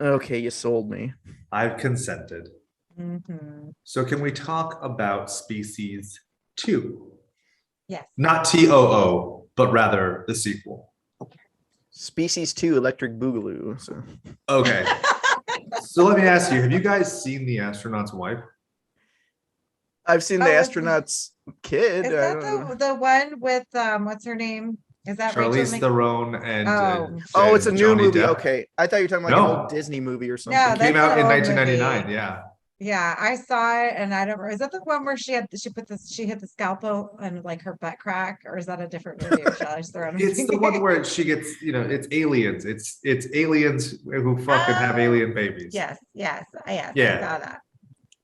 okay, you sold me. I've consented. Mm-hmm. So can we talk about Species 2? Yes. Not TOO, but rather the sequel. Species 2, Electric Boogaloo. So. Okay. So let me ask you, have you guys seen The Astronaut's Wife? I've seen The Astronaut's Kid. Is that the one with what's her name? Is that Charlize Theron and oh, it's a new Johnny movie. Depp. Okay, I thought you were talking about like an old Disney movie or something. No, It came out in an old 1999. movie. Yeah. Yeah, I saw it, and I don't. Is that the one where she hit the scalpel and like her butt crack, or is that a different movie? Charlize Theron? It's the one where she gets, it's aliens. It's aliens who fucking have alien babies. Yes. Yeah. I saw that.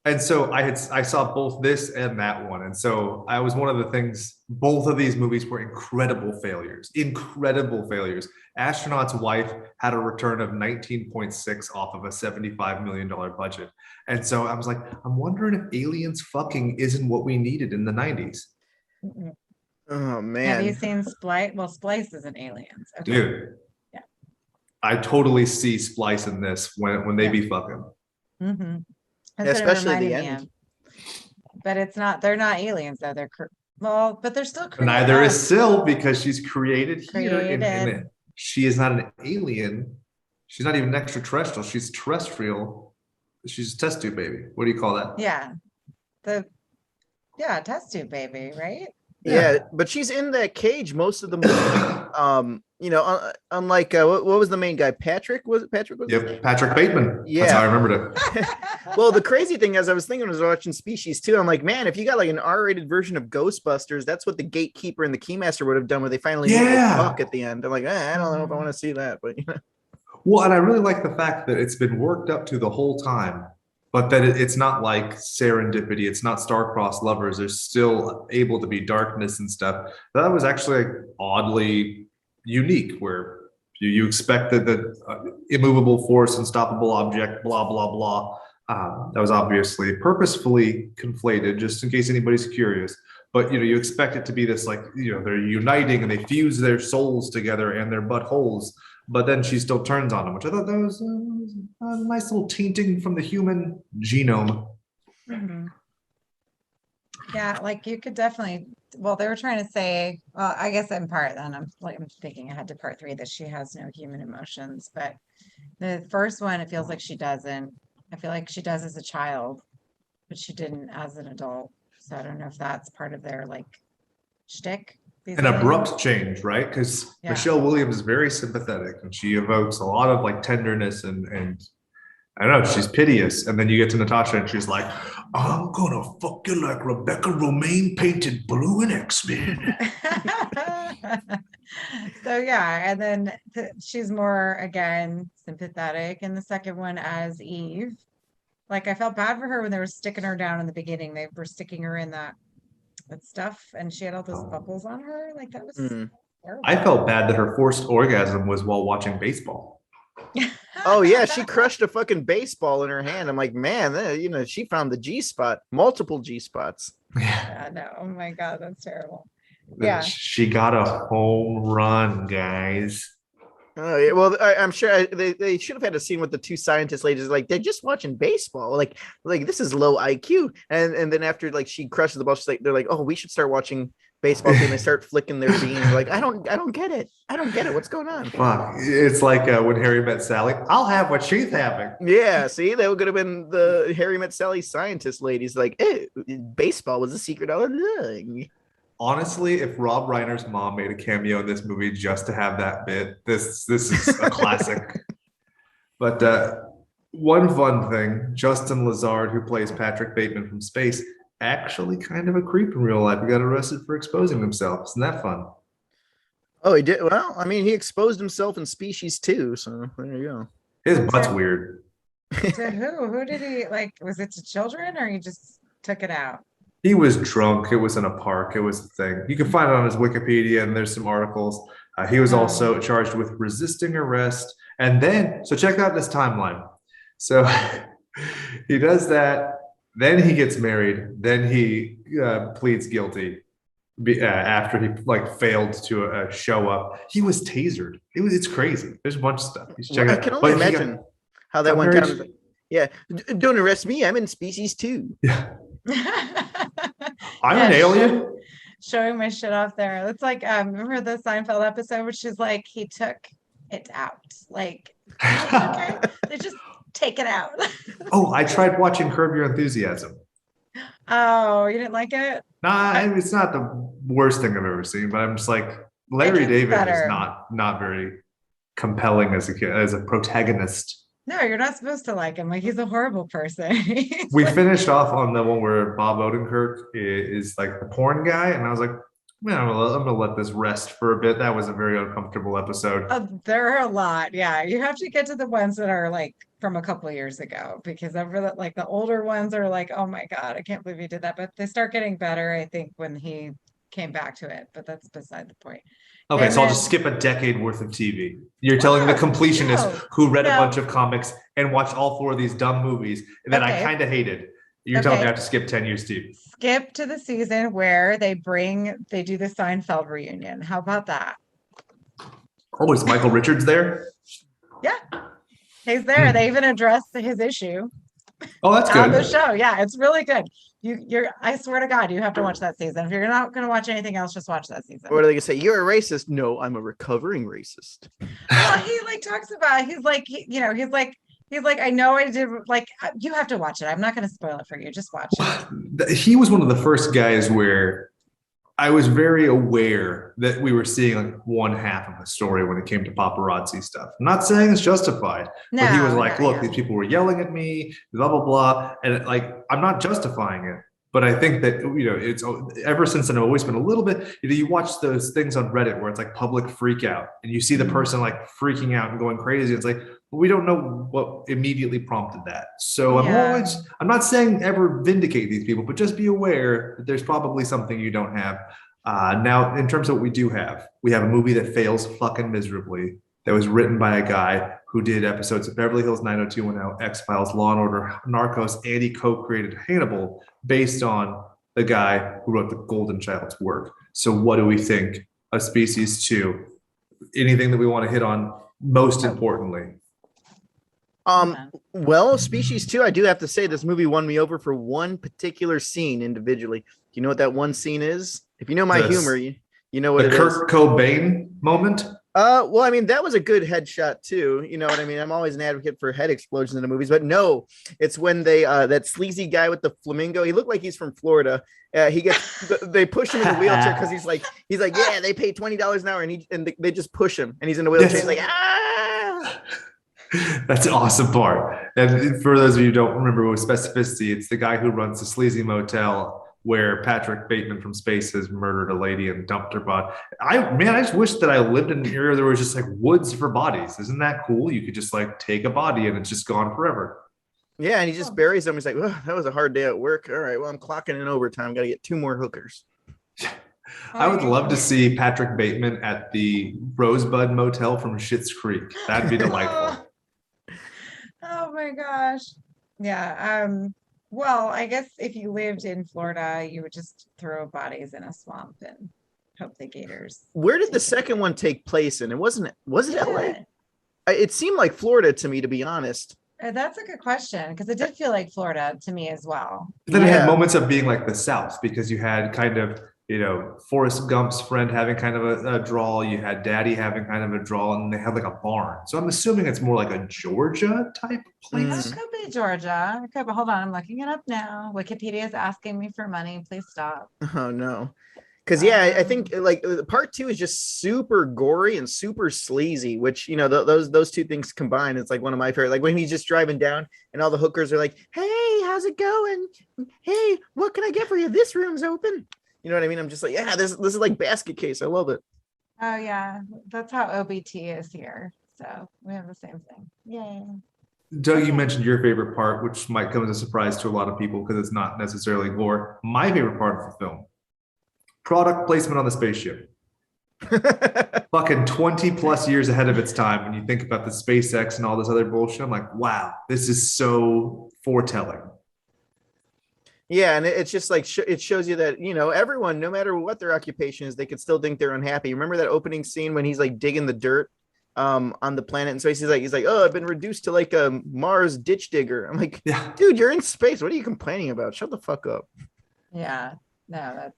And so I saw both this and that one. And so I was one of the things, both of these movies were incredible failures. Astronaut's Wife had a return of 19.6 off of a $75 million budget. And so I was like, I'm wondering if aliens fucking isn't what we needed in the 90s. Mm-mm. Oh man. Have you seen Splice? Well, Splice isn't aliens. Okay. Dude. Yeah. I totally see Splice in this when they be fucking. Mm-hmm. Especially the end. But it's not. They're not aliens though. But they're still created. Neither is Syl because she's created here. Created. She is not an alien. She's not even extraterrestrial. She's terrestrial. She's a test tube baby. What do you call that? Yeah. Test tube baby, right? Yeah, but she's in that cage most of the movie. Unlike what was the main guy? Patrick? Was it Patrick? Yep, Patrick Bateman. Yeah. That's how I remembered it. Well, the crazy thing is, I was thinking, I was watching Species 2. I'm like, man, if you got like an R-rated version of Ghostbusters, that's what the gatekeeper and the keymaster would have done, where they finally fuck at the end. I'm like, I don't know if I want to see that, but Well, and I really like the fact that it's been worked up to the whole time, but that it's not like serendipity. It's not star-crossed lovers. There's still able to be darkness and stuff. That was actually like oddly unique, where you expect that the immovable force, unstoppable object, blah, blah, blah. That was obviously purposefully conflated, just in case anybody's curious. But, you expect it to be this, like, they're uniting and they fuse their souls together and their buttholes. But then she still turns on him, which I thought that was a nice little tainting from the human genome. Mm-hmm. Yeah, like you could definitely. Well, they were trying to say. Well, I guess in part, then I'm thinking ahead to part 3 that she has no human emotions. But the first one, it feels like she doesn't. I feel like she does as a child, but she didn't as an adult. So I don't know if that's part of their like shtick. An abrupt change, right? Because Michelle Williams is very sympathetic, and she evokes a lot of like tenderness and I don't know, she's piteous. And then you get to Natasha and she's like, I'm gonna fuck you like Rebecca Romaine painted blue in X-Men. So yeah, and then she's more again sympathetic in the second one as Eve. Like I felt bad for her when they were sticking her down in the beginning. They were sticking her in that stuff, and she had all those bubbles on her. Like that was terrible. I felt bad that her forced orgasm was while watching baseball. Oh yeah, she crushed a fucking baseball in her hand. I'm like, man, she found the G spot, multiple G spots. Yeah, no, oh my god, that's terrible. Yeah, she got a home run, guys. Oh yeah, well, I'm sure they should have had a scene with the two scientist ladies. Like they're just watching baseball. Like this is low IQ. And then after like she crushes the ball, they're like, oh, we should start watching baseball. And they start flicking their beans. Like I don't get it. I don't get it. What's going on? Wow. It's like when Harry met Sally. I'll have what she's having. Yeah. See, that could have been the Harry met Sally scientist ladies. Like, hey, baseball was the secret all along. Honestly, if Rob Reiner's mom made a cameo in this movie just to have that bit, this is a classic. But one fun thing, Justin Lazard, who plays Patrick Batemen from Space, actually kind of a creep in real life. He got arrested for exposing himself. Isn't that fun? Oh, he did? Well, I mean, he exposed himself in Species 2, so there you go. His butt's weird. To who? Who did he, like, was it to children or he just took it out? He was drunk. It was in a park. It was a thing. You can find it on his Wikipedia, and there's some articles. He was also charged with resisting arrest. And then, so check out this timeline. So he does that. Then he gets married. Then he pleads guilty after he failed to show up. He was tasered. It's crazy. There's a bunch of stuff. I can only imagine how that went down. Yeah, don't arrest me. I'm in Species 2. Yeah. I'm an alien. Showing my shit off there. It's like remember the Seinfeld episode where she's like, he took it out. Like okay, they just take it out. Oh, I tried watching Curb Your Enthusiasm. Oh, you didn't like it? Nah, it's not the worst thing I've ever seen, but I'm just like Larry David is not very compelling as a protagonist. No, you're not supposed to like him. Like he's a horrible person. We finished off on the one where Bob Odenkirk is like the porn guy, and I was like, man, I'm gonna let this rest for a bit. That was a very uncomfortable episode. There are a lot. Yeah, you have to get to the ones that are like from a couple of years ago, because over the older ones are like, oh my god, I can't believe he did that. But they start getting better, I think, when he came back to it. But that's beside the point. Okay, so I'll just skip a decade worth of TV. You're telling the completionist who read a bunch of comics and watched all 4 of these dumb movies that I kind of hated. You're telling me I have to skip 10 years TV. Skip to the season where they do the Seinfeld reunion. How about that? Oh, is Michael Richards there? Yeah, he's there. They even address his issue. Oh, that's good. On the show. Yeah, it's really good. I swear to God, you have to watch that season. If you're not going to watch anything else, just watch that season. What are they going to say? You're a racist. No, I'm a recovering racist. Well, he talks about, he's like, I know I did, you have to watch it. I'm not going to spoil it for you. Just watch it. He was one of the first guys where I was very aware that we were seeing one half of the story when it came to paparazzi stuff. I'm not saying it's justified, but he was like, look, these people were yelling at me, blah, blah, blah. And I'm not justifying it, but I think that, it's ever since then, I've always been a little bit, you watch those things on Reddit where it's like public freak out and you see the person freaking out and going crazy. It's like, we don't know what immediately prompted that. So I'm not saying ever vindicate these people, but just be aware that there's probably something you don't have. Now, in terms of what we do have, we have a movie that fails fucking miserably, that was written by a guy who did episodes of Beverly Hills 90210, X-Files, Law and Order, Narcos, and he co-created Hannibal based on the guy who wrote The Golden Child's work. So what do we think of Species 2? Anything that we want to hit on most importantly? Well, Species 2, I do have to say this movie won me over for one particular scene individually. Do you know what that one scene is? If you know my humor, you know what it is. The Kurt Cobain moment? Well, I mean, that was a good headshot too. You know what I mean? I'm always an advocate for head explosions in the movies, but no, it's when they that sleazy guy with the flamingo. He looked like he's from Florida. They push him in the wheelchair because he's like, yeah, they pay $20 an hour, and they just push him, and he's in the wheelchair. He's like, ah. That's the awesome part. And for those of you who don't remember with specificity, it's the guy who runs the sleazy motel where Patrick Batemen from Space has murdered a lady and dumped her body. I just wish that I lived in an area where there was just like woods for bodies. Isn't that cool? You could just like take a body and it's just gone forever. Yeah, and he just buries them. He's like, oh, that was a hard day at work. All right, well, I'm clocking in overtime. Got to get 2 more hookers. I would love to see Patrick Bateman at the Rosebud Motel from Schitt's Creek. That'd be delightful. Oh my gosh. Yeah. Well, I guess if you lived in Florida, you would just throw bodies in a swamp and hope the gators. Where did the second one take place in? Was it LA? It seemed like Florida to me, to be honest. That's a good question, because it did feel like Florida to me as well. But then it had moments of being like the South, because you had kind of, Forrest Gump's friend having kind of a drawl. You had Daddy having kind of a drawl, and they had like a barn. So I'm assuming it's more like a Georgia type place. It could be Georgia. It could, but hold on, I'm looking it up now. Wikipedia is asking me for money. Please stop. Oh no. Because I think like part 2 is just super gory and super sleazy, which those 2 things combined, it's like one of my favorite. Like when he's just driving down and all the hookers are like, "Hey, how's it going? Hey, what can I get for you? This room's open." You know what I mean? I'm just like, yeah, this is like basket case. I love it. Oh yeah, that's how OBT is here. So we have the same thing. Yay. Doug, you mentioned your favorite part, which might come as a surprise to a lot of people because it's not necessarily gore. My favorite part of the film: product placement on the spaceship. Fucking 20 plus years ahead of its time. When you think about the SpaceX and all this other bullshit, I'm like, wow, this is so foretelling. Yeah, and it's just like it shows you that everyone, no matter what their occupation is, they could still think they're unhappy. Remember that opening scene when he's like digging the dirt on the planet, and so he's like, oh, I've been reduced to like a Mars ditch digger. I'm like, yeah. Dude, you're in space. What are you complaining about? Shut the fuck up. Yeah, no,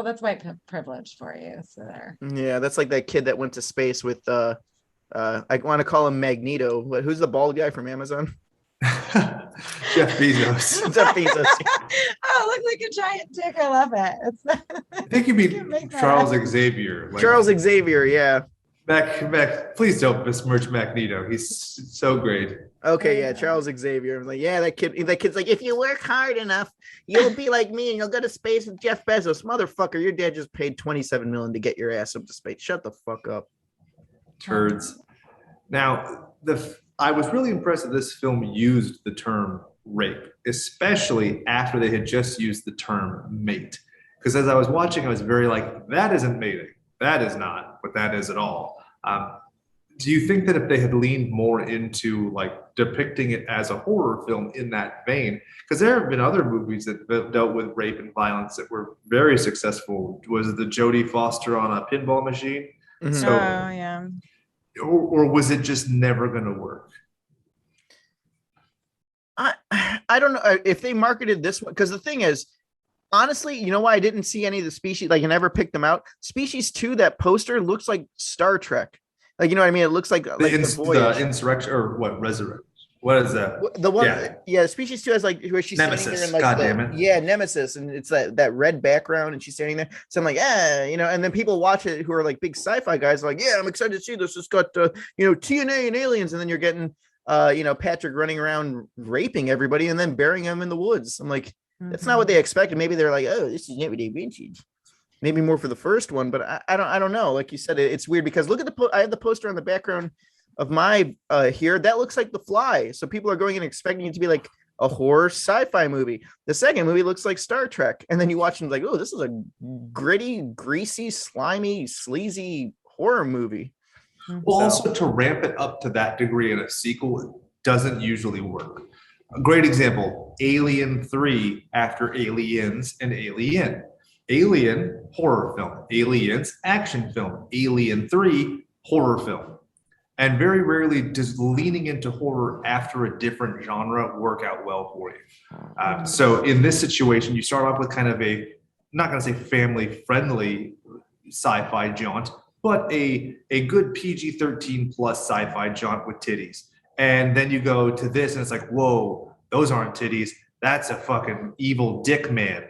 that's white privilege for you. So there. Yeah, that's like that kid that went to space with I want to call him Magneto. Who's the bald guy from Amazon? Jeff Bezos. Jeff Bezos. Oh, it looks like a giant dick. I love it. I think you mean Charles Xavier. Charles Xavier, yeah. Mac, please don't besmirch Magneto. He's so great. Okay, yeah, Charles Xavier. I'm like, yeah, that kid's like, if you work hard enough, you'll be like me and you'll go to space with Jeff Bezos. Motherfucker, your dad just paid $27 million to get your ass up to space. Shut the fuck up. Turds. Now, I was really impressed that this film used the term rape, especially after they had just used the term mate. Because as I was watching, I was very like, that isn't mating. That is not what that is at all. Do you think that if they had leaned more into like depicting it as a horror film in that vein, because there have been other movies that dealt with rape and violence that were very successful. Was it the Jodie Foster on a pinball machine? Mm-hmm. So, yeah. Or was it just never going to work? I don't know if they marketed this one, because the thing is, honestly, you know why I didn't see any of the species? Like I never picked them out. Species 2, that poster looks like Star Trek. Like, you know what I mean? It looks like the insurrection or what? Resurrect. What is that? The one, yeah. Species 2 has like where she's Nemesis. Standing there in like God damn it. Yeah, Nemesis, and it's that red background, and she's standing there. So I'm like, and then people watch it who are like big sci-fi guys, are like, yeah, I'm excited to see this. It's got TNA and aliens, and then you're getting Patrick running around raping everybody and then burying them in the woods. I'm like, that's not what they expected. Maybe they're like, oh, this is never they vintage. Maybe more for the first one, but I don't know. Like you said, it's weird because look at I have the poster on the background of my here. That looks like The Fly. So people are going and expecting it to be like a horror sci-fi movie. The second movie looks like Star Trek. And then you watch them like, oh, this is a gritty, greasy, slimy, sleazy horror movie. Well, also to ramp it up to that degree in a sequel doesn't usually work. A great example, Alien 3 after Aliens and Alien. Alien, horror film. Aliens, action film. Alien 3, horror film. And very rarely does leaning into horror after a different genre work out well for you. So in this situation, you start off with kind of a, not going to say family-friendly sci-fi jaunt, but a good PG-13 plus sci-fi jaunt with titties. And then you go to this and it's like, whoa, those aren't titties. That's a fucking evil dick man.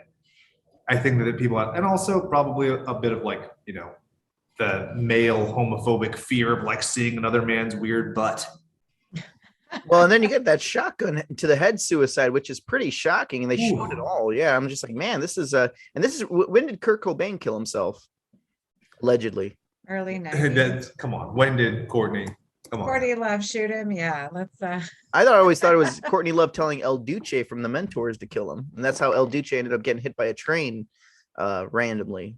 I think that people have, and also probably a bit of like, the male homophobic fear of like seeing another man's weird butt. Well, and then you get that shotgun to the head suicide, which is pretty shocking, and they showed it Ooh. all. Yeah, I'm just like, man, this is and this is when did Kurt Cobain kill himself? Allegedly. Early 90s. Come on. When did Courtney? Come on. Courtney Love shoot him. Yeah, let's I always thought it was Courtney Love telling El Duce from the Mentors to kill him, and that's how El Duce ended up getting hit by a train randomly.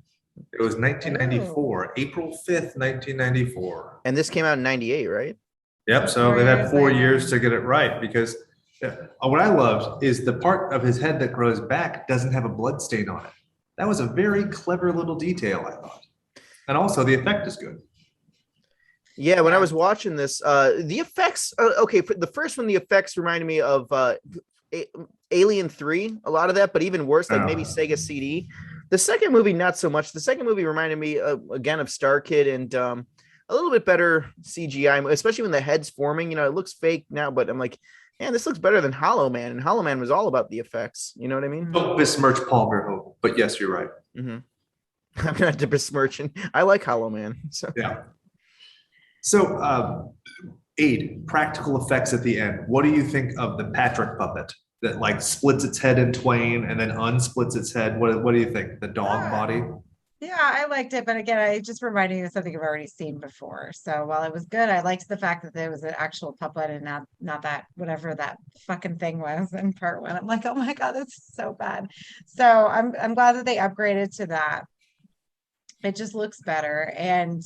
It was 1994, April 5th, 1994. And this came out in 98, right? Yep. So they've had 4 years to get it right, because what I loved is the part of his head that grows back doesn't have a blood stain on it. That was a very clever little detail, I thought. And also the effect is good. Yeah, when I was watching this, the effects, okay, for the first one, the effects reminded me of Alien 3, a lot of that, but even worse, like maybe Sega CD. The second movie, not so much. The second movie reminded me, again, of Star Kid, and a little bit better CGI, especially when the head's forming. You know, it looks fake now, but I'm like, man, this looks better than Hollow Man, and Hollow Man was all about the effects. You know what I mean? Don't besmirch Paul Verhoeven, but yes, you're right. Mm-hmm. I'm not to besmirch. I like Hollow Man. So. Yeah. So, Aid, practical effects at the end. What do you think of the Patrick puppet that like splits its head in twain and then unsplits its head? What do you think? The dog body? Yeah, I liked it, but again, it just reminded me of something I've already seen before. So while it was good, I liked the fact that there was an actual puppet and not that whatever that fucking thing was in part one. I'm like, oh my God, that's so bad. So I'm glad that they upgraded to that. It just looks better, and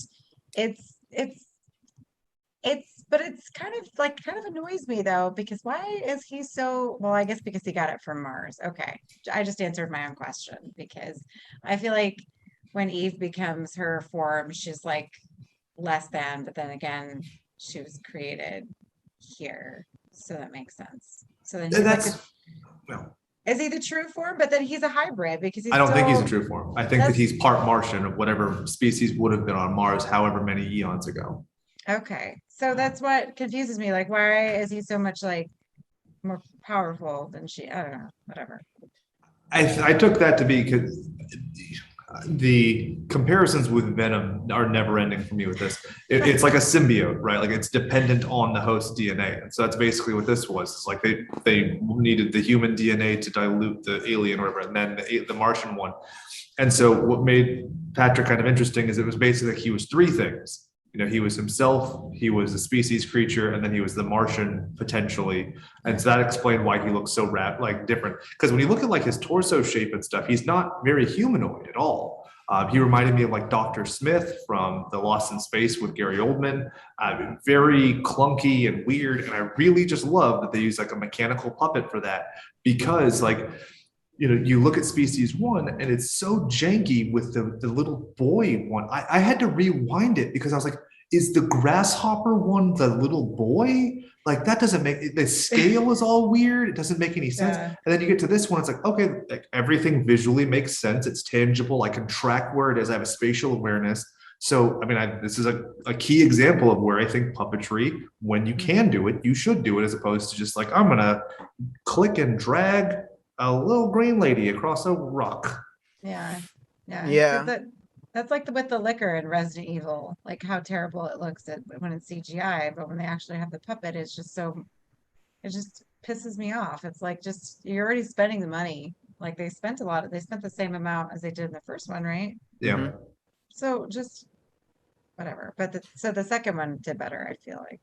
but it's kind of annoys me though, because why is he so, well, I guess because he got it from Mars. Okay. I just answered my own question, because I feel like when Eve becomes her form, she's like less than, but then again, she was created here. So that makes sense. So then is he the true form? But then he's a hybrid, because I don't think he's a true form. I think that he's part Martian of whatever species would have been on Mars however many eons ago. Okay. So that's what confuses me. Like, why is he so much like more powerful than she? I don't know. Whatever. I took that to be because the comparisons with Venom are never ending for me with this. It's like a symbiote, right? Like it's dependent on the host DNA. And so that's basically what this was. It's like they needed the human DNA to dilute the alien or whatever, and then the Martian one. And so what made Patrick kind of interesting is it was basically like he was three things. You know, he was himself, he was a species creature, and then he was the Martian potentially. And so that explained why he looks so different. Because when you look at like his torso shape and stuff, he's not very humanoid at all. He reminded me of like Dr. Smith from The Lost in Space with Gary Oldman. Very clunky and weird. And I really just love that they use like a mechanical puppet for that, because like, you know, you look at Species 1 and it's so janky with the little boy one. I had to rewind it because I was like, is the grasshopper one the little boy? Like that doesn't make, the scale is all weird. It doesn't make any sense. Yeah. And then you get to this one, it's like, okay, like everything visually makes sense. It's tangible. I can track where it is. I have a spatial awareness. So, I mean, this is a key example of where I think puppetry, when you can do it, you should do it, as opposed to just like, I'm going to click and drag a little green lady across a rock. Yeah. That's like with the liquor in Resident Evil, like how terrible it looks when it's CGI, but when they actually have the puppet, it just pisses me off. It's like, just, you're already spending the money. Like they spent the same amount as they did in the first one, right? Yeah. Mm-hmm. So just whatever. But so the second one did better, I feel like.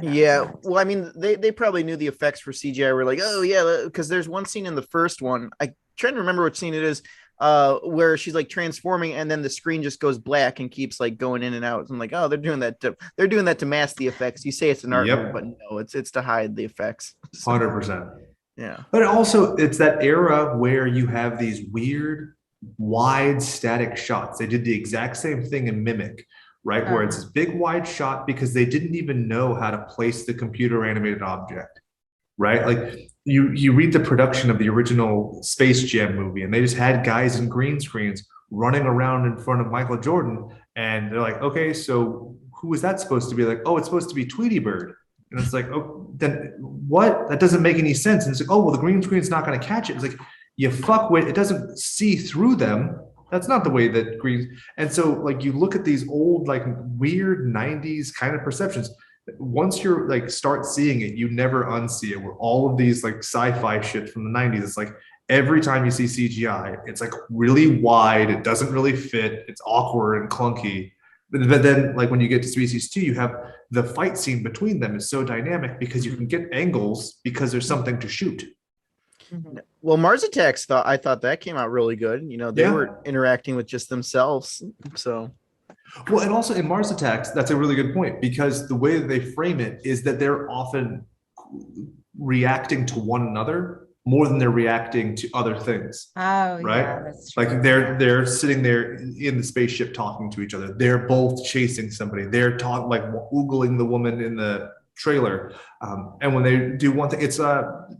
Yeah, well, I mean, they probably knew the effects for CGI were like, oh yeah, because there's one scene in the first one, I trying to remember which scene it is, where she's like transforming and then the screen just goes black and keeps like going in and out. I'm like, oh, they're doing that to mask the effects. You say it's an art move, but no, it's to hide the effects. 100%. Yeah, but also it's that era where you have these weird wide static shots. They did the exact same thing in Mimic, right? Where it's this big wide shot because they didn't even know how to place the computer animated object, right? Like you read the production of the original Space Jam movie and they just had guys in green screens running around in front of Michael Jordan. And they're like, okay, so who is that supposed to be? Like, oh, it's supposed to be Tweety Bird. And it's like, oh, then what? That doesn't make any sense. And it's like, oh, well, the green screen's not going to catch it. It's like, you fuck with, it doesn't see through them. That's not the way that green. And so like you look at these old, like weird 90s kind of perceptions, once you're like start seeing it, you never unsee it. Where all of these like sci-fi shit from the 90s, it's like every time you see CGI, it's like really wide, it doesn't really fit, it's awkward and clunky. But then like when you get to Species 2, you have the fight scene between them is so dynamic because you can get angles because there's something to shoot. Well, Mars Attacks I thought that came out really good. You know, they were interacting with just themselves. So well, and also in Mars Attacks, that's a really good point because the way that they frame it is that they're often reacting to one another more than they're reacting to other things. Oh, right? Yeah, that's true. Like they're sitting there in the spaceship talking to each other. They're both chasing somebody. They're talking like oogling the woman in the trailer. And when they do one thing, it's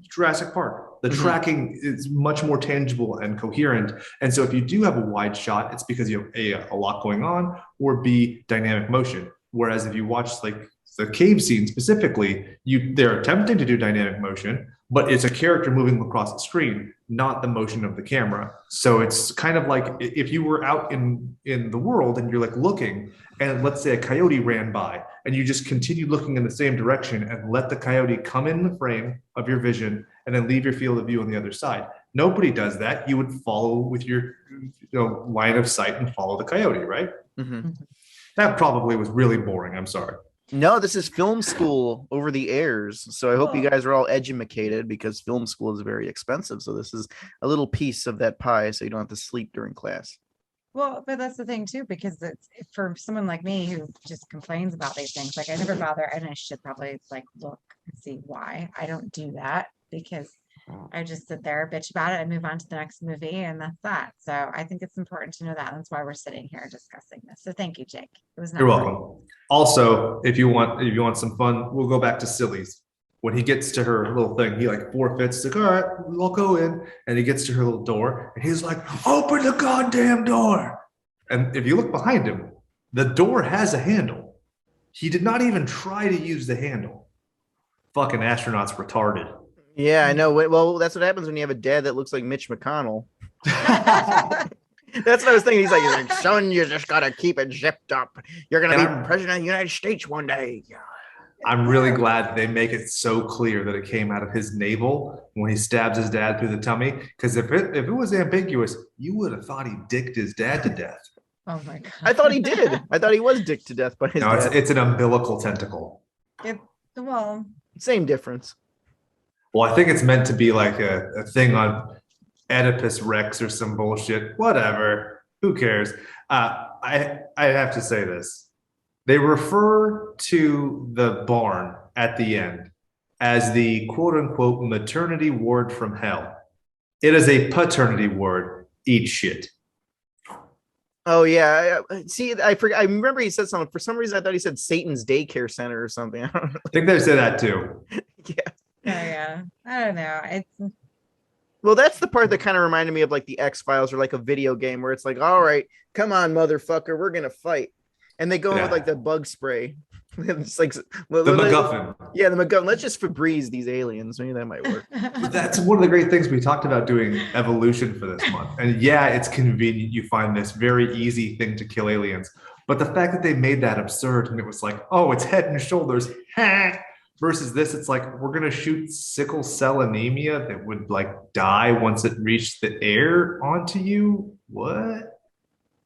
Jurassic Park. The tracking is much more tangible and coherent. And so if you do have a wide shot, it's because you have a lot going on, or B, dynamic motion. Whereas if you watch like the cave scene specifically, they're attempting to do dynamic motion, but it's a character moving across the screen, not the motion of the camera. So it's kind of like if you were out in the world and you're like looking, and let's say a coyote ran by, and you just continue looking in the same direction and let the coyote come in the frame of your vision and then leave your field of view on the other side. Nobody does that. You would follow with your line of sight and follow the coyote, right? Mm-hmm. That probably was really boring. I'm sorry. No, this is film school over the airs. So I hope you guys are all educated because film school is very expensive. So this is a little piece of that pie so you don't have to sleep during class. Well, but that's the thing too, because it's for someone like me who just complains about these things, like I never bother, and I should probably like look and see why I don't do that, because I just sit there, bitch about it, and move on to the next movie, and that's that. So I think it's important to know that. That's why we're sitting here discussing this. So thank you, Jake. It was nice. You're welcome. Also, if you want some fun, we'll go back to Silly's. When he gets to her little thing, he like forfeits, like, all right, we'll go in. And he gets to her little door, and he's like, open the goddamn door. And if you look behind him, the door has a handle. He did not even try to use the handle. Fucking astronaut's retarded. Yeah, I know. Well, that's what happens when you have a dad that looks like Mitch McConnell. That's what I was thinking. He's like, son, you just gotta keep it zipped up. You're gonna be president of the United States one day. I'm really glad they make it so clear that it came out of his navel when he stabs his dad through the tummy. Because if it was ambiguous, you would have thought he dicked his dad to death. Oh my God. I thought he did. I thought he was dicked to death by his dad. It's an umbilical tentacle. Well, same difference. Well, I think it's meant to be like a thing on Oedipus Rex or some bullshit. Whatever. Who cares? I have to say this. They refer to the barn at the end as the quote unquote maternity ward from hell. It is a paternity ward. Eat shit. Oh yeah. See, I forgot. I remember he said something. For some reason, I thought he said Satan's daycare center or something. I think they said that too. Yeah. Yeah. I don't know. Well, that's the part that kind of reminded me of like the X-Files or like a video game where it's like, all right, come on, motherfucker, we're gonna fight. And they go in with like the bug spray. It's like the MacGuffin. Yeah, the MacGuffin. Let's just Febreze these aliens. Maybe that might work. That's one of the great things we talked about doing evolution for this month. And yeah, it's convenient. You find this very easy thing to kill aliens. But the fact that they made that absurd and it was like, oh, it's head and shoulders. Versus this, it's like, we're going to shoot sickle cell anemia that would like die once it reached the air onto you. What?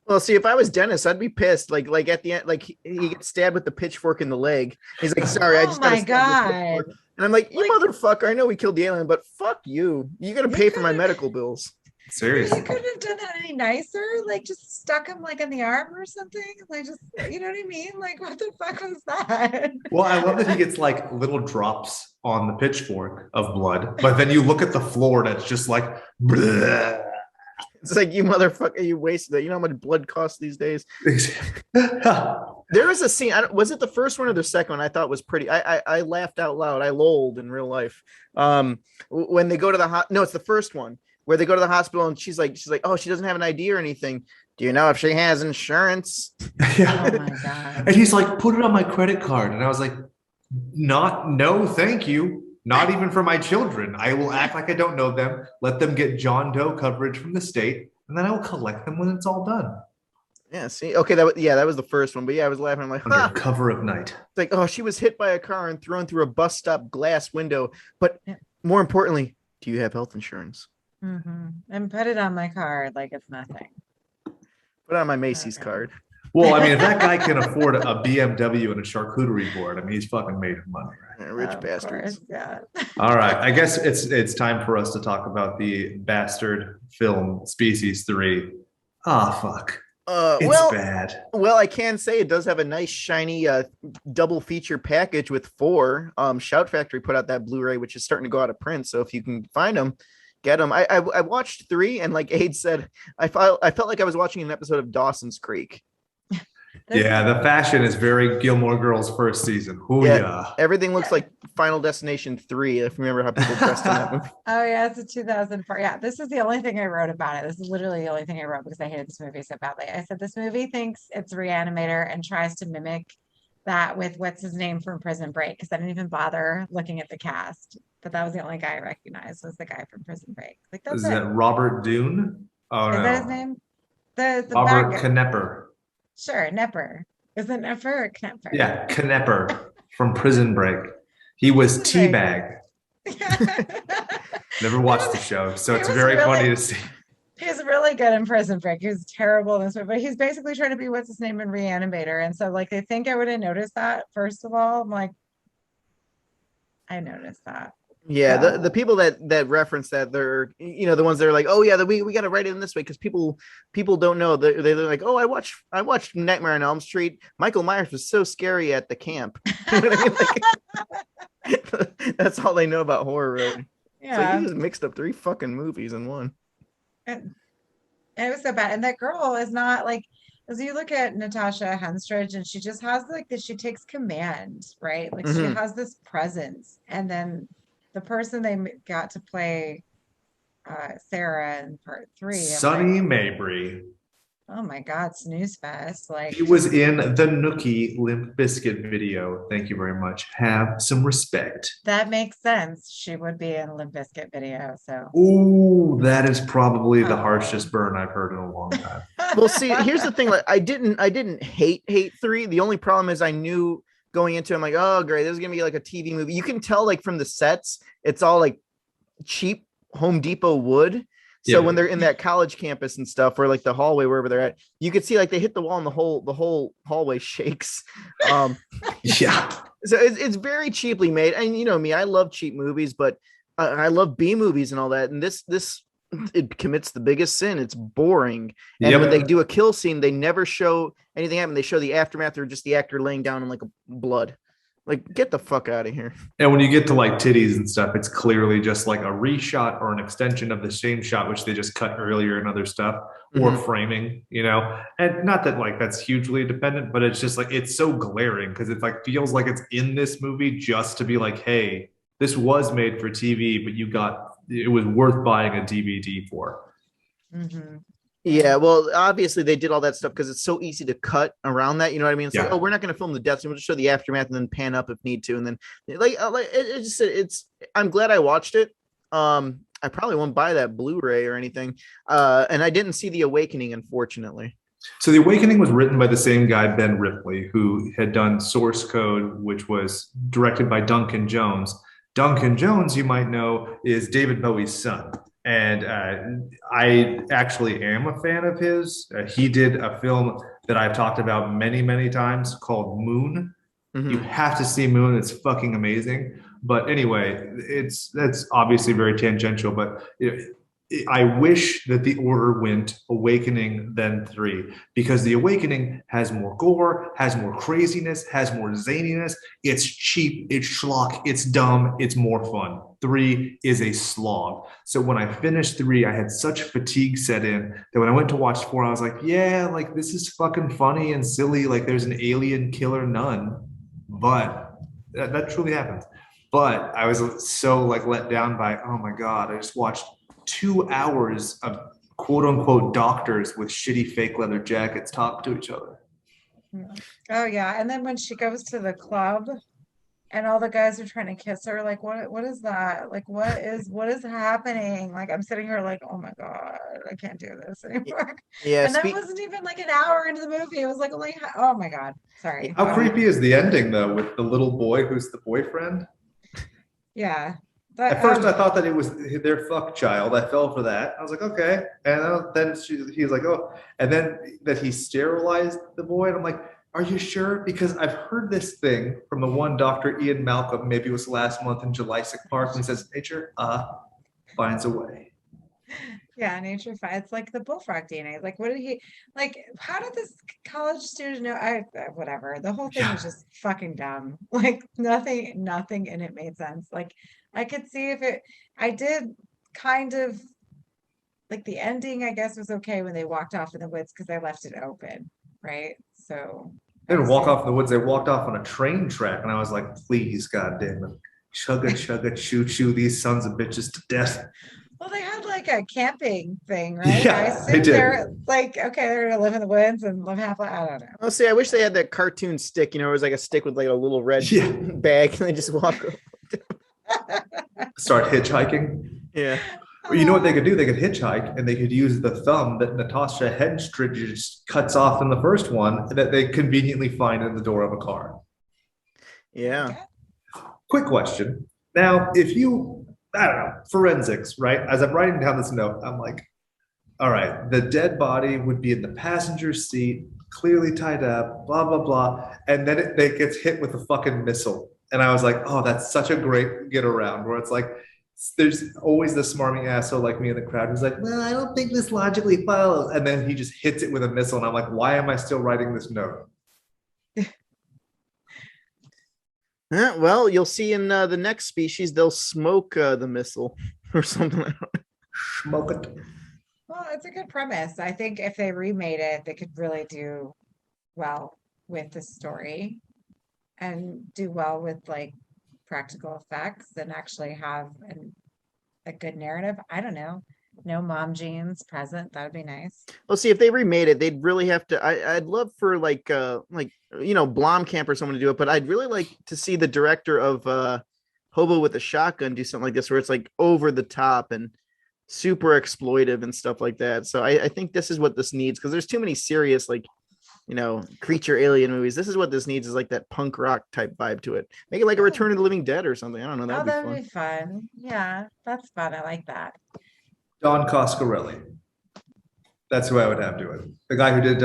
Well, see, if I was Dennis, I'd be pissed. Like at the end, like he gets stabbed with the pitchfork in the leg. He's like, "Sorry, I just got stabbed." And I'm like, "You motherfucker! I know we killed the alien, but fuck you. You're gonna pay for my medical bills." Seriously, you couldn't have done that any nicer. Like, just stuck him like in the arm or something. Like, just you know what I mean? Like, what the fuck was that? Well, I love that he gets like little drops on the pitchfork of blood, but then you look at the floor and it's just like. Bleh. It's like, you motherfucker, you wasted that. You know how much blood costs these days? There was a scene. Was it the first one or the second one? I thought was pretty. I laughed out loud. I lolled in real life. When they go to the no, it's the first one where they go to the hospital and she's like, oh, she doesn't have an ID or anything. Do you know if she has insurance? Yeah. Oh my God. And he's like, put it on my credit card. And I was like, no, thank you. Not even for my children. I will act like I don't know them, let them get John Doe coverage from the state, and then I will collect them when it's all done. Yeah, see, okay, that was the first one, but yeah, I was laughing. I'm like, Under ha! cover of night. It's like, oh, she was hit by a car and thrown through a bus stop glass window. But Yeah. more importantly, do you have health insurance? And put it on my card like it's nothing. Put it on my Macy's Okay. card. Well, I mean, if that guy can afford a BMW and a charcuterie board, I mean, he's fucking made money, right? Yeah, rich Of bastards. course, yeah. All right, I guess it's time for us to talk about the bastard film Species 3. Ah, fuck. It's well, bad. well, I can say it does have a nice shiny double feature package with 4. Shout Factory put out that Blu-ray, which is starting to go out of print. So if you can find them, get them. I watched 3, and like Aid said, I felt like I was watching an episode of Dawson's Creek. Yeah, the fashion is very Gilmore Girls first season. Oh yeah. Everything looks like Final Destination 3. If you remember how people dressed in that movie. Oh yeah, it's a 2004. Yeah, this is the only thing I wrote about it. This is literally the only thing I wrote because I hated this movie so badly. I said this movie thinks it's Reanimator and tries to mimic that with what's his name from Prison Break, because I didn't even bother looking at the cast. But that was the only guy I recognized was the guy from Prison Break. Like that's Is it. that Robert Dune? Oh Is no. that his name? The Robert bad guy. Knepper. Sure, Nepper. Is it Nepper or Knepper? Yeah, Knepper from Prison Break. He was Prison Break. Teabag. Never watched the show, so He it's was very really- funny to see. He's really good in Prison Break. He was terrible in this movie, but he's basically trying to be what's his name in Reanimator. And so, like, they think I would have noticed that. First of all, I'm like, I noticed that. Yeah, Yeah. the people that reference that, they're the ones that are like, oh yeah, we got to write it in this way because people don't know. They're like, oh, I watched Nightmare on Elm Street. Michael Myers was so scary at the camp. You know what I mean? Like, that's all they know about horror. Really. It's like Yeah, he just mixed up 3 fucking movies in one. and it was so bad. And that girl is not like, as you look at Natasha Henstridge, and she just has like this. She takes command, right? Like she Mhm. has this presence, and then the person they got to play Sarah in part 3. I'm Sonny like, Mabry. oh my God, snooze fest! Like He was in the Nookie Limp Bizkit video. Thank you very much. Have some respect. that makes sense. She would be in Limp Bizkit video. So Ooh, that is probably the Oh. harshest burn I've heard in a long time. Well, see, here's the thing. Like, I didn't hate 3. The only problem is I knew going into it, I'm like, oh great, this is gonna be like a TV movie. You can tell like from the sets, it's all like cheap Home Depot wood. So Yeah. when they're in that college campus and stuff, or like the hallway wherever they're at, you can see like they hit the wall and the whole hallway shakes. Yeah. So it's very cheaply made. And you know me, I love cheap movies, but I love B movies and all that. And this it commits the biggest sin. It's boring. And Yep. when they do a kill scene, they never show anything happen. They show the aftermath or just the actor laying down in like a blood. Like, get the fuck out of here. And when you get to like titties and stuff, it's clearly just like a reshot or an extension of the same shot, which they just cut earlier and other stuff, or Mhm. framing, And not that like that's hugely dependent, but it's just like it's so glaring because it's like feels like it's in this movie just to be like, hey, this was made for TV, but it was worth buying a DVD for. mhm. Yeah, well, obviously they did all that stuff because it's so easy to cut around that. You know what I mean? It's like, Yeah. oh, we're not going to film the death scene. We'll just show the aftermath and then pan up if need to. And then it's. I'm glad I watched it. I probably won't buy that Blu-ray or anything. And I didn't see The Awakening, unfortunately. So The Awakening was written by the same guy, Ben Ripley, who had done Source Code, which was directed by Duncan Jones. Duncan Jones, you might know, is David Bowie's son. And I actually am a fan of his. He did a film that I've talked about many, many times called Moon. Mhm. You have to see Moon. It's fucking amazing. But anyway, that's obviously very tangential. But I wish that the order went Awakening then 3, because The Awakening has more gore, has more craziness, has more zaniness. It's cheap, it's schlock, it's dumb, it's more fun. 3 is a slog. So when I finished 3, I had such fatigue set in that when I went to watch 4, I was like, yeah, like this is fucking funny and silly. Like there's an alien killer nun, but that truly happens. But I was so like let down by, oh my God, I just watched 2 hours of quote unquote doctors with shitty fake leather jackets talk to each other. Oh yeah, and then when she goes to the club, and all the guys are trying to kiss her. Like, what is that? Like, what is happening? Like, I'm sitting here like, oh my God, I can't do this anymore. Yeah, And that wasn't even like an hour into the movie. It was like only, oh my God, sorry. How creepy is the ending though, with the little boy who's the boyfriend? Yeah. At first, I thought that it was their fuck child. I fell for that. I was like, okay. And then he was like, oh. And then that he sterilized the boy. And I'm like, are you sure? Because I've heard this thing from the one Dr. Ian Malcolm, maybe it was last month in Jurassic Park, and says, nature finds a way. Yeah, nature finds. It's like the bullfrog DNA. Like, what did he, like, how did this college student know? Whatever. The whole thing was just fucking dumb. Like, nothing in it made sense. Like, I could see if it, I did kind of like the ending, I guess, was okay when they walked off in the woods because they left it open, right? So They didn't walk off in the woods. They walked off on a train track. And I was like, please, goddamn it. Chugga, choo, these sons of bitches to death. Well, they had like a camping thing, right? Yeah, they did. They're like, okay, they're gonna live in the woods and live happily. I don't know. Oh, see, I wish they had that cartoon stick. It was like a stick with like a little red bag, and they just walk. Start hitchhiking. Yeah. Well, you know what they could do? They could hitchhike, and they could use the thumb that Natasha Henstridge cuts off in the first one that they conveniently find in the door of a car. Yeah. Quick question. Now, if you, I don't know, forensics, right? As I'm writing down this note, I'm like, all right, the dead body would be in the passenger seat, clearly tied up, blah, blah, blah. And then it gets hit with a fucking missile. And I was like, oh, that's such a great get around, where it's like, there's always the smarmy asshole like me in the crowd who's like, well, I don't think this logically follows. And then he just hits it with a missile. And I'm like, why am I still writing this note? Yeah, well, you'll see in the next species, they'll smoke the missile or something. Smoke it. Well, it's a good premise. I think if they remade it, they could really do well with the story and do well with like practical effects and actually have a good narrative. I don't know. No mom jeans present. That would be nice. Well, see, if they remade it, they'd really have to. I'd love for like Blomkamp or someone to do it, but I'd really like to see the director of Hobo with a Shotgun do something like this, where it's like over the top and super exploitive and stuff like that. So I think this is what this needs, because there's too many serious creature alien movies. This is what this needs, is like that punk rock type vibe to it. Make it like a Return of the Living Dead or something. I don't know. That would be fun. Yeah, that's fun. I like that. Don Coscarelli. That's who I would have do it. The guy who did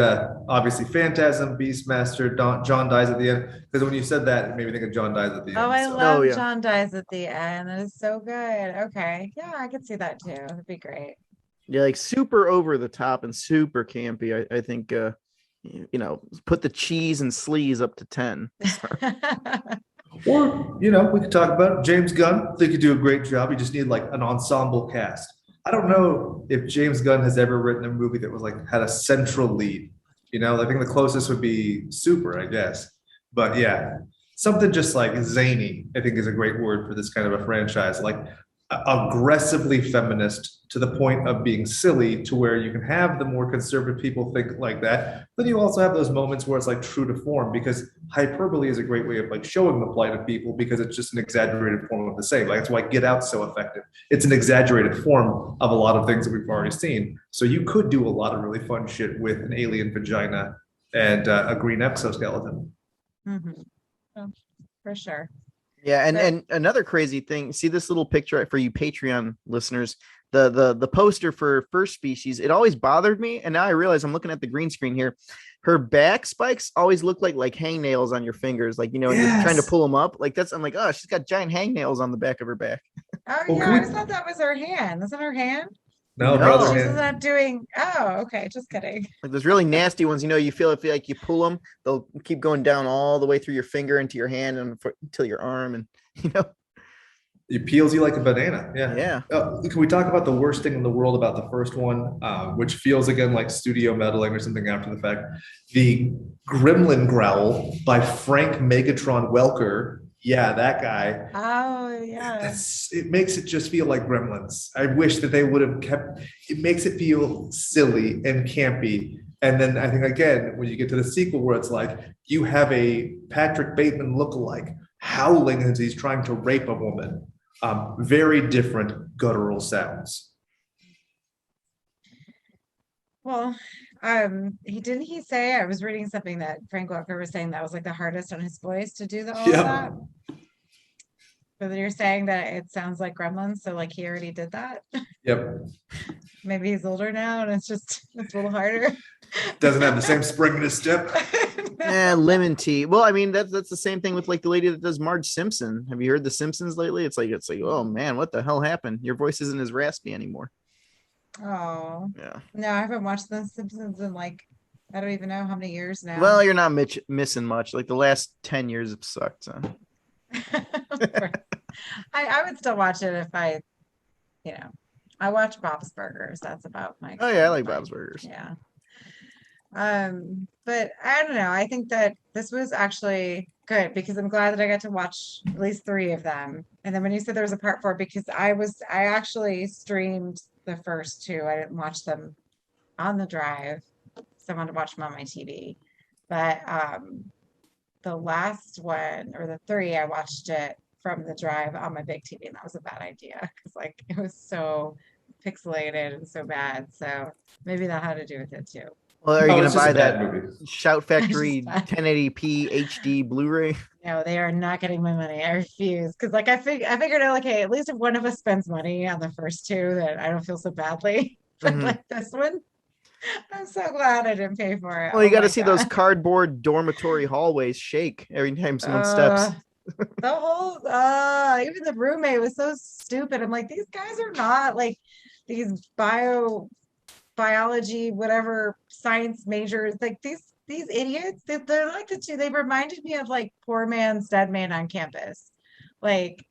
obviously Phantasm, Beastmaster, John Dies at the End. Because when you said that, it made me think of John Dies at the End. Oh, I love John Dies at the End. That is so good. Okay. Yeah, I could see that too. That'd be great. Yeah, like super over the top and super campy. I think put the cheese and sleaze up to 10. Or, we could talk about James Gunn. I think he'd do a great job. You just need like an ensemble cast. I don't know if James Gunn has ever written a movie that was like had a central lead. I think the closest would be Super, I guess. But yeah, something just like zany, I think is a great word for this kind of a franchise. Like aggressively feminist to the point of being silly, to where you can have the more conservative people think like that, but you also have those moments where it's like true to form, because hyperbole is a great way of like showing the plight of people, because it's just an exaggerated form of the same. Like that's why Get Out's so effective. It's an exaggerated form of a lot of things that we've already seen. So you could do a lot of really fun shit with an alien vagina and a green exoskeleton. Mm-hmm. Oh, for sure. Yeah, and another crazy thing, see this little picture for you Patreon listeners, the poster for First Species, it always bothered me, and now I realize I'm looking at the green screen here. Her back spikes always look like hangnails on your fingers, like you're trying to pull them up. Like I'm like, oh, she's got giant hangnails on the back of her back. Oh yeah, I thought that was her hand. Is that her hand? No, brother. She's not doing. Oh, okay. Just kidding. Like those really nasty ones, you feel if like you pull them, they'll keep going down all the way through your finger into your hand and till your arm, and it peels you like a banana. Yeah. Can we talk about the worst thing in the world about the first one, which feels again like studio meddling or something after the fact? The gremlin growl by Frank Megatron Welker. Yeah, that guy. Oh, yeah. It makes it just feel like Gremlins. I wish that they would have kept, it makes it feel silly and campy. And then I think, again, when you get to the sequel where it's like, you have a Patrick Batemen lookalike, howling as he's trying to rape a woman. Very different guttural sounds. Well, he say, I was reading something that Frank Welker was saying that was like the hardest on his voice to do all of that. But then you're saying that it sounds like Gremlins, so like he already did that. Yep. Maybe he's older now and it's a little harder. Doesn't have the same spring in his step. Lemon tea. Well, I mean, that's the same thing with like the lady that does Marge Simpson. Have you heard The Simpsons lately? It's like, oh man, what the hell happened? Your voice isn't as raspy anymore. Oh. Yeah. No, I haven't watched The Simpsons in like, I don't even know how many years now. Well, you're not missing much. Like the last 10 years have sucked. So. I would still watch it if I watch Bob's Burgers. That's about my. Oh yeah, I like Bob's Burgers. Yeah. But I don't know. I think that this was actually good because I'm glad that I got to watch at least 3 of them. And then when you said there was a part 4, because I actually streamed the first 2. I didn't watch them on the drive. So I wanted to watch them on my TV. But the last one or the 3, I watched it from the drive on my big TV, and that was a bad idea because like it was so pixelated and so bad. So maybe that had to do with it too. Well, are you going to buy that movie? Shout Factory 1080p HD Blu-ray? No, they are not getting my money. I refuse because like I figured out like, hey, at least if one of us spends money on the first 2, that I don't feel so badly. But like this one, I'm so glad I didn't pay for it. Well, you got to see those cardboard dormitory hallways shake every time someone steps. The whole even the roommate was so stupid. I'm like, these guys are not like these biology, whatever science majors, like these idiots. They're like the 2. They reminded me of like poor man's dead man on campus. Like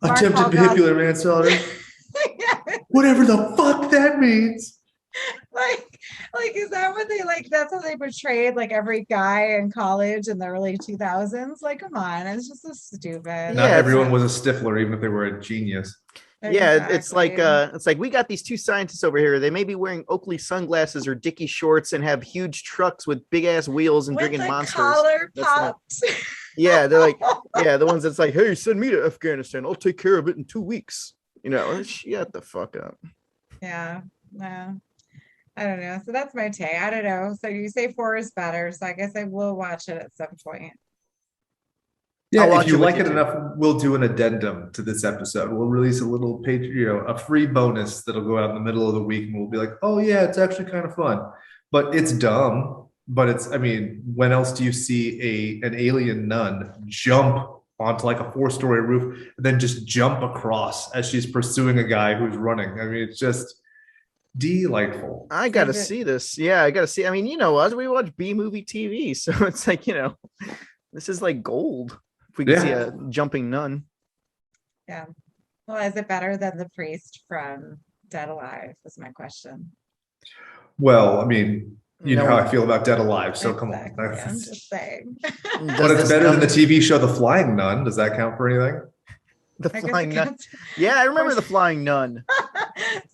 attempted vehicular manslaughter. Yeah. Whatever the fuck that means. Like is that what they like? That's how they portrayed like every guy in college in the early 2000s. Like, come on, it's just so stupid. Not everyone was a Stifler, even if they were a genius. Yeah, it's like we got these 2 scientists over here. They may be wearing Oakley sunglasses or Dickie shorts and have huge trucks with big ass wheels and drinking monsters. Collar pops. Yeah, they're like, the ones that's like, hey, send me to Afghanistan. I'll take care of it in 2 weeks. Shut the fuck up. Yeah, no. I don't know. So that's my take. I don't know. So you say 4 is better. So I guess I will watch it at some point. Yeah, if you like it enough, we'll do an addendum to this episode. We'll release a little a free bonus that'll go out in the middle of the week, and we'll be like, oh yeah, it's actually kind of fun. But it's dumb. But when else do you see an alien nun jump onto like a 4-story roof and then just jump across as she's pursuing a guy who's running? I mean, it's just delightful. I gotta see this. Yeah, I gotta see. I mean, us, we watch B-movie TV, so it's like, this is like gold. If we can see a jumping nun. Yeah. Well, is it better than the priest from Dead Alive? Is my question. Well, I mean, you know how I feel about Dead Alive, so come on. I'm just saying. But it's better than the TV show The Flying Nun. Does that count for anything? The Flying Nun. Yeah, I remember The Flying Nun.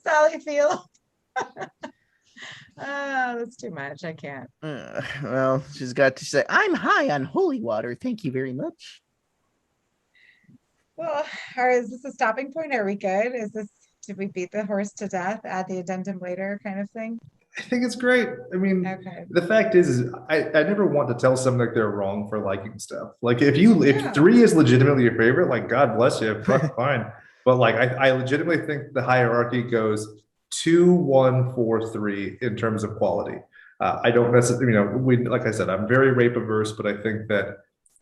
Sally Field. That's too much. I can't. Well, she's got to say, I'm high on holy water. Thank you very much. Well, is this a stopping point? Are we good? Did we beat the horse to death? Add the addendum later kind of thing? I think it's great. I mean, The fact is I never want to tell someone like they're wrong for liking stuff. Like if 3 is legitimately your favorite, like God bless you, fuck fine. But like I legitimately think the hierarchy goes 2, 1, 4, 3 in terms of quality. I don't necessarily, like I said, I'm very rape averse, but I think that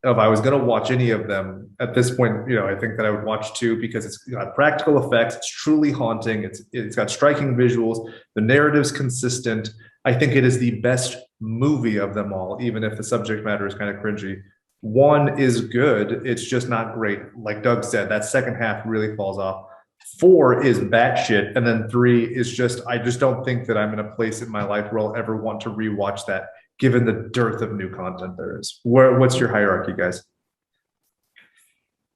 if I was going to watch any of them at this point, I think that I would watch 2 because it's got practical effects. It's truly haunting. It's got striking visuals. The narrative's consistent. I think it is the best movie of them all, even if the subject matter is kind of cringy. 1 is good. It's just not great. Like Doug said, that second half really falls off. 4 is batshit, and then 3 is I just don't think that I'm in a place in my life where I'll ever want to rewatch that, given the dearth of new content there is. What's your hierarchy, guys?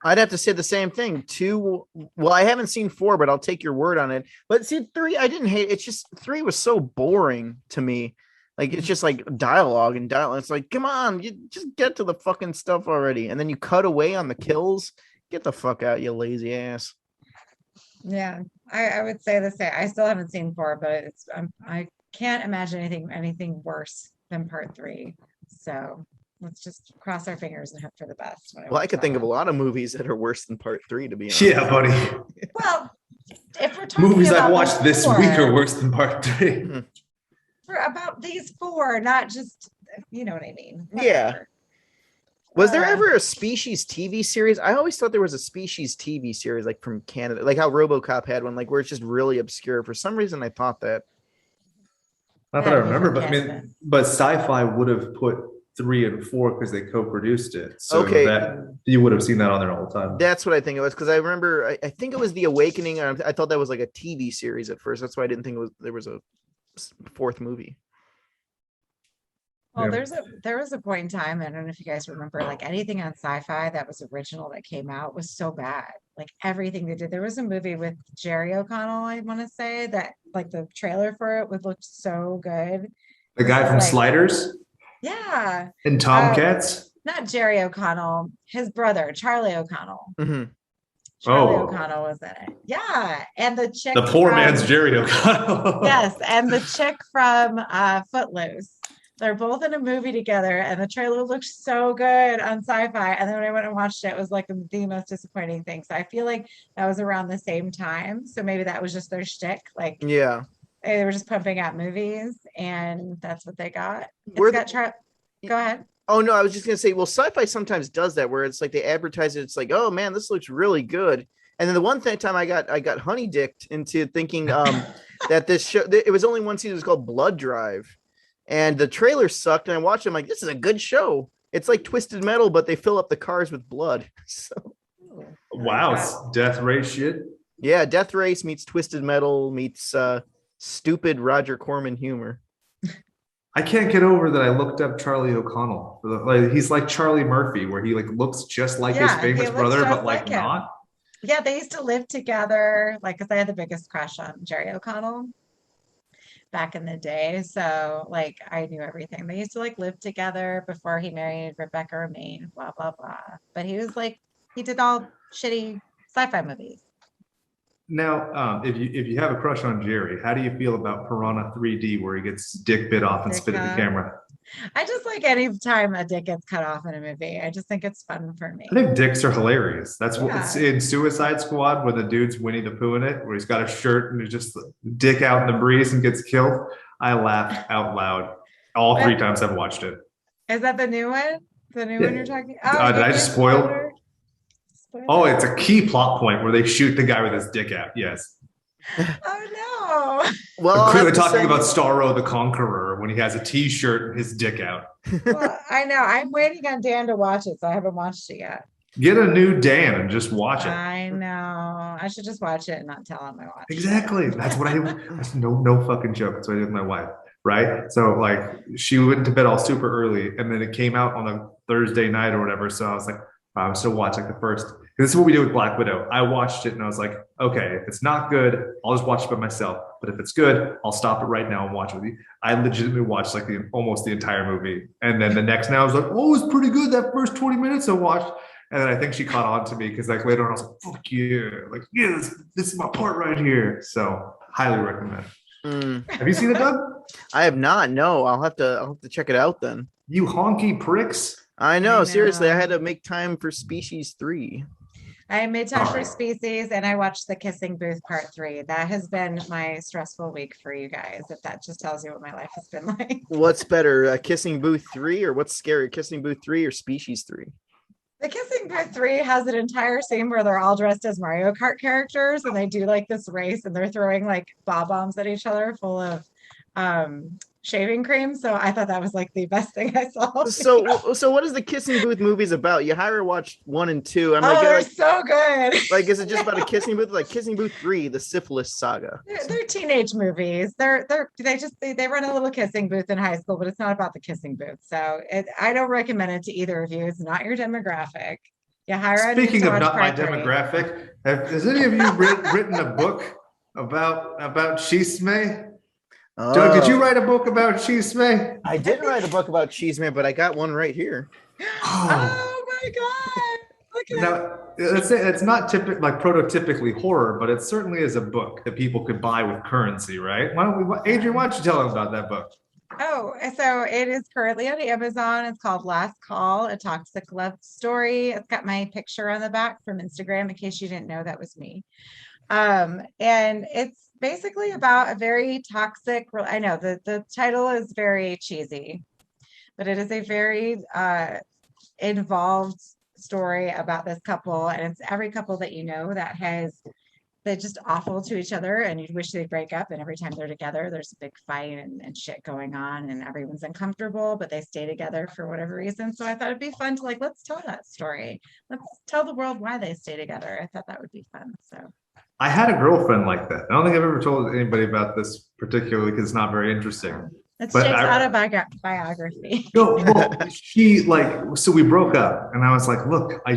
I'd have to say the same thing. 2, well, I haven't seen 4, but I'll take your word on it. But see, 3, I didn't hate. It's just 3 was so boring to me Like it's just like dialogue and dialogue. It's like, come on, you just get to the fucking stuff already. And then you cut away on the kills. Get the fuck out, you lazy ass. Yeah, I would say the same. I still haven't seen 4, but I can't imagine anything worse than part 3. So let's just cross our fingers and hope for the best. Well, I could think of a lot of movies that are worse than part 3, to be honest. Yeah, buddy. Well, if we're talking Movies about I've watched this four, week are worse than part 3. for about these 4, not just, you know what I mean? Yeah. Whatever. Was there ever a Species TV series? I always thought there was a Species TV series, like from Canada, like how RoboCop had one, like where it's just really obscure. For some reason, I thought that. Not that I remember, but I mean, but Sci-Fi would have put 3 and 4 because they co-produced it. So Okay. that you would have seen that on there all the time. That's what I think it was, because I remember, I think it was The Awakening. I thought that was like a TV series at first. That's why I didn't think there was a 4th movie. Well, Yeah. there was a point in time, I don't know if you guys remember, like anything on Sci-Fi that was original that came out was so bad. Like everything they did. There was a movie with Jerry O'Connell, I want to say, that like the trailer for it would look so good. The guy from Like- Sliders Yeah, and Tomcats. not Jerry O'Connell, his brother, Charlie O'Connell. Mm-hmm. Charlie Oh. O'Connell was in it. Yeah, and the chick. The poor from- man's Jerry O'Connell. Yes, and the chick from Footloose. They're both in a movie together, and the trailer looked so good on Sci-Fi. And then when I went and watched it, it was like the most disappointing thing. So I feel like that was around the same time. So maybe that was just their shtick. Like Yeah. they were just pumping out movies, and that's what they got. Were It's got Go ahead. Oh no, I was just gonna say, well, Sci-Fi sometimes does that, where it's like they advertise it. It's like, oh man, this looks really good. And then the one time I got honey dicked into thinking that this show, it was only one season. It was called Blood Drive. And the trailer sucked, and I watched it. I'm like, this is a good show. It's like Twisted Metal, but they fill up the cars with blood. So Wow, it's death race shit. yeah, Death Race meets Twisted Metal meets stupid Roger Corman humor. I can't get over that I looked up Charlie O'Connell. Like, he's like Charlie Murphy, where he like looks just like his Yeah, he famous looks brother, just but like like him. not. Yeah, they used to live together, like, because I had the biggest crush on Jerry O'Connell back in the day. So, like, I knew everything. They used to, like, live together before he married Rebecca Romaine, blah, blah, blah. But he was, like, he did all shitty sci-fi movies. Now, if you have a crush on Jerry, how do you feel about Piranha 3D, where he gets dick bit off and Dick spit at the off. camera? I just like any time a dick gets cut off in a movie. I just think it's fun for me. I think dicks are hilarious. That's what it's Yeah. in Suicide Squad, where the dude's Winnie the Pooh in it, where he's got a shirt and he's just dick out in the breeze and gets killed. I laughed out loud all 3 times I've watched it. Is that the new one? The new Yeah. one you're talking? Did you I did just spoil? spoiler? Oh, it's a key plot point where they shoot the guy with his dick out. Yes. Oh Well, I'm I'll clearly have to talking say- about Starro the Conqueror when he has a T-shirt and his dick out. no. Well, I know. I'm waiting on Dan to watch it, so I haven't watched it yet. Get a new Dan and just watch it. I know. I should just watch it and not tell him I watched it. Exactly. That's what I. That's no fucking joke. That's what I did with my wife. Right. So like she went to bed all super early, and then it came out on a Thursday night or whatever. So I was like, I'm still watching the first. This is what we did with Black Widow. I watched it and I was like, okay, if it's not good, I'll just watch it by myself. But if it's good, I'll stop it right now and watch it with you. I legitimately watched like almost the entire movie. And then the next night I was like, oh, it's pretty good. That first 20 minutes I watched. And then I think she caught on to me because like later on I was like, fuck yeah. Like, yeah, this is my part right here. So highly recommend. Have you seen it, Doug? I have not. No, I'll have to check it out then. You honky pricks. I know, know. seriously, I had to make time for Species 3. I made time for Alright. Species, and I watched The Kissing Booth Part 3. That has been my stressful week for you guys, if that just tells you what my life has been like. What's better, Kissing Booth 3 or what's scarier, Kissing Booth 3 or Species 3? The Kissing Booth 3 has an entire scene where they're all dressed as Mario Kart characters, and they do like this race, and they're throwing like bob bombs at each other full of shaving cream. So I thought that was like the best thing I saw. So what is the Kissing Booth movies about? You hire watch 1 and 2. I'm Oh, like, they're like, so good. like, is it just about a kissing booth? Like Kissing Booth 3, the syphilis saga. They're teenage movies. They run a little kissing booth in high school, but it's not about the kissing booth. So I don't recommend it to either of you. It's not your demographic. You hire a Speaking to of watch not my Part 3. demographic, has any of you written a book about Chisme? Doug, did you write a book about Cheesemay? I did write a book about Cheeseman, but I got one right here. Oh my God. Look at Now, let's say it's not prototypically horror, but it certainly is a book that people could buy with currency, right? Adrian, why don't you tell them about that book? Oh, so it is currently on Amazon. It's called Last Call, A Toxic Love Story. It's got my picture on the back from Instagram, in case you didn't know that was me. And it's basically about a very toxic, I know the title is very cheesy, but it is a very involved story about this couple, and it's every couple that you know they're just awful to each other, and you wish they'd break up, and every time they're together there's a big fight and shit going on, and everyone's uncomfortable, but they stay together for whatever reason. So I thought it'd be fun to let's tell that story. Let's tell the world why they stay together. I thought that would be fun. So I had a girlfriend like that. I don't think I've ever told anybody about this particularly because it's not very interesting. It's Jake's autobiography. No, well, so we broke up, and I was like, look, I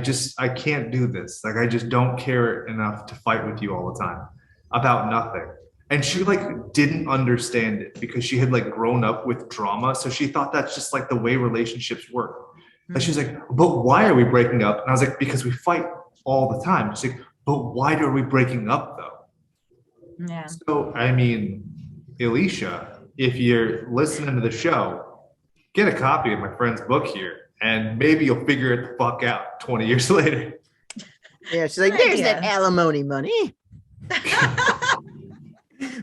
can't do this. I just don't care enough to fight with you all the time about nothing. And she didn't understand it because she had grown up with drama. So she thought that's just the way relationships work. And she's like, but why are we breaking up? And I was like, because we fight all the time. She's like, but why are we breaking up though? Yeah. So, I mean, Alicia, if you're listening to the show, get a copy of my friend's book here, and maybe you'll figure it the fuck out 20 years later. Yeah, she's like, there's that alimony money.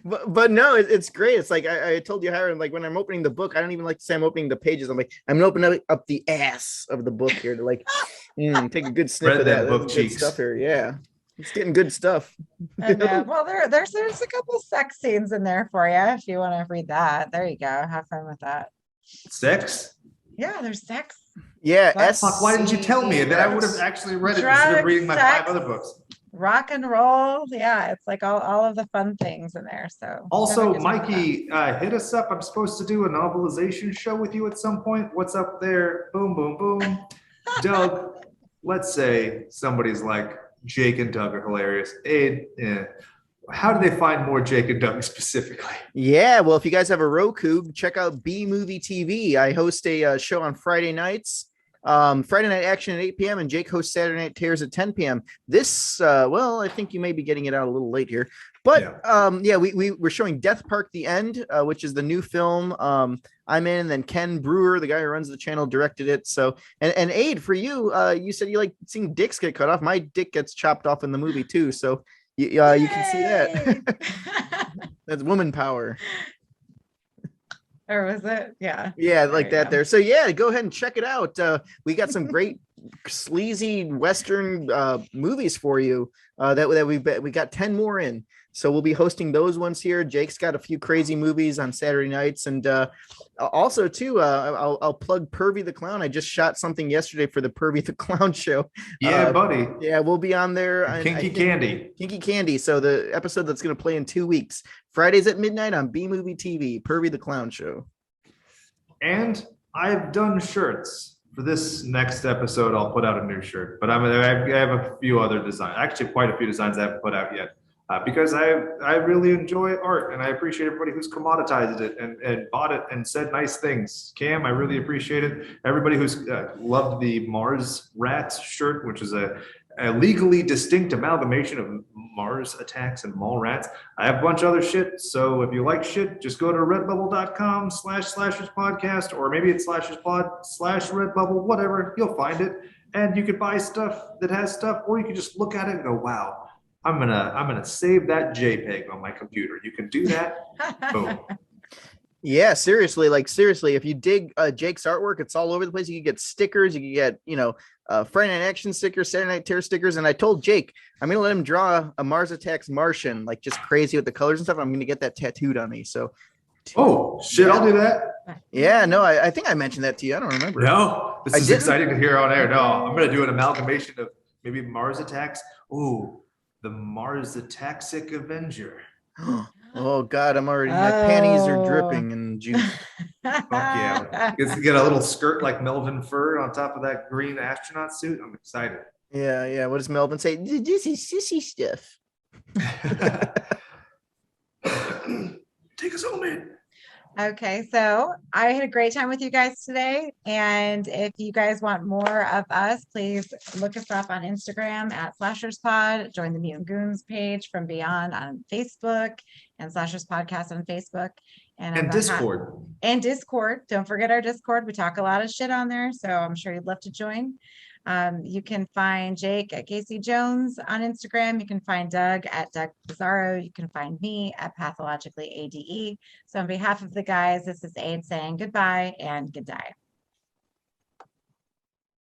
but no, it's great. It's like I told you, Hiram, when I'm opening the book, I don't even like to say I'm opening the pages. I'm gonna open up the ass of the book here to take a good sniff of that book cheeks. Good stuff here. Yeah. It's getting good stuff. Well, there's a couple sex scenes in there for you if you want to read that. There you go. Have fun with that. Sex? Yeah, there's sex. Yeah. Why didn't you tell me? Then I would have actually read it instead of reading my 5 other books. Rock and roll. Yeah, it's all of the fun things in there. So also, Mikey, hit us up. I'm supposed to do a novelization show with you at some point. What's up there? Boom, boom, boom. Doug, let's say somebody's like, Jake and Doug are hilarious. How do they find more Jake and Doug specifically? Yeah, well, if you guys have a Roku, check out B Movie TV. I host a show on Friday nights. Friday Night Action at 8 p.m. and Jake hosts Saturday Night Tears at 10 p.m. This, I think you may be getting it out a little late here. But we're showing Death Park: The End, which is the new film I'm in. And then Ken Brewer, the guy who runs the channel, directed it. So, and Aid, for you, you said you like seeing dicks get cut off. My dick gets chopped off in the movie too. So you can see that. That's woman power. Or was it? Yeah. Yeah, like that there. So yeah, go ahead and check it out. We got some great sleazy Western movies for you that we got 10 more in. So we'll be hosting those ones here. Jake's got a few crazy movies on Saturday nights. And also too, I'll plug Pervy the Clown. I just shot something yesterday for the Pervy the Clown show. Yeah, buddy. Yeah, we'll be on there. Kinky Candy. So the episode that's going to play in 2 weeks, Fridays at midnight on B Movie TV, Pervy the Clown show. And I've done shirts. For this next episode, I'll put out a new shirt. But I have a few other designs. Actually, quite a few designs I haven't put out yet. Because I really enjoy art, and I appreciate everybody who's commoditized it and bought it and said nice things. Cam, I really appreciate it. Everybody who's loved the Mars Rats shirt, which is a legally distinct amalgamation of Mars Attacks and Mall Rats. I have a bunch of other shit, so if you like shit, just go to redbubble.com/slasherspodcast, or maybe it's slasherspod/redbubble, whatever, you'll find it. And you could buy stuff that has stuff, or you can just look at it and go, wow, I'm gonna save that JPEG on my computer. You can do that. Boom. Yeah, seriously, if you dig Jake's artwork, it's all over the place. You can get stickers, you can get, Friday Night Action stickers, Saturday Night Terror stickers. And I told Jake, I'm gonna let him draw a Mars Attacks Martian, just crazy with the colors and stuff. I'm gonna get that tattooed on me. So I'll do that. Yeah, no, I think I mentioned that to you. I don't remember. No, this is exciting to hear on air. No, I'm gonna do an amalgamation of maybe Mars Attacks. Ooh. The Mars Attaxic Avenger. Oh God, my panties are dripping in juice. Fuck yeah. Get a little skirt like Melvin Fur on top of that green astronaut suit. I'm excited. Yeah. What does Melvin say? This is sissy stuff. Take us home, man. Okay, so I had a great time with you guys today. And if you guys want more of us, please look us up on Instagram at Slashers Pod. Join the Mutant Goons page from Beyond on Facebook and Slashers Podcast on Facebook. And Discord. And Discord. Don't forget our Discord. We talk a lot of shit on there, so I'm sure you'd love to join. You can find Jake at Casey Jones on Instagram. You can find Doug at Doug Pizarro. You can find me at Pathologically ADE. So on behalf of the guys, this is Aid saying goodbye and good day.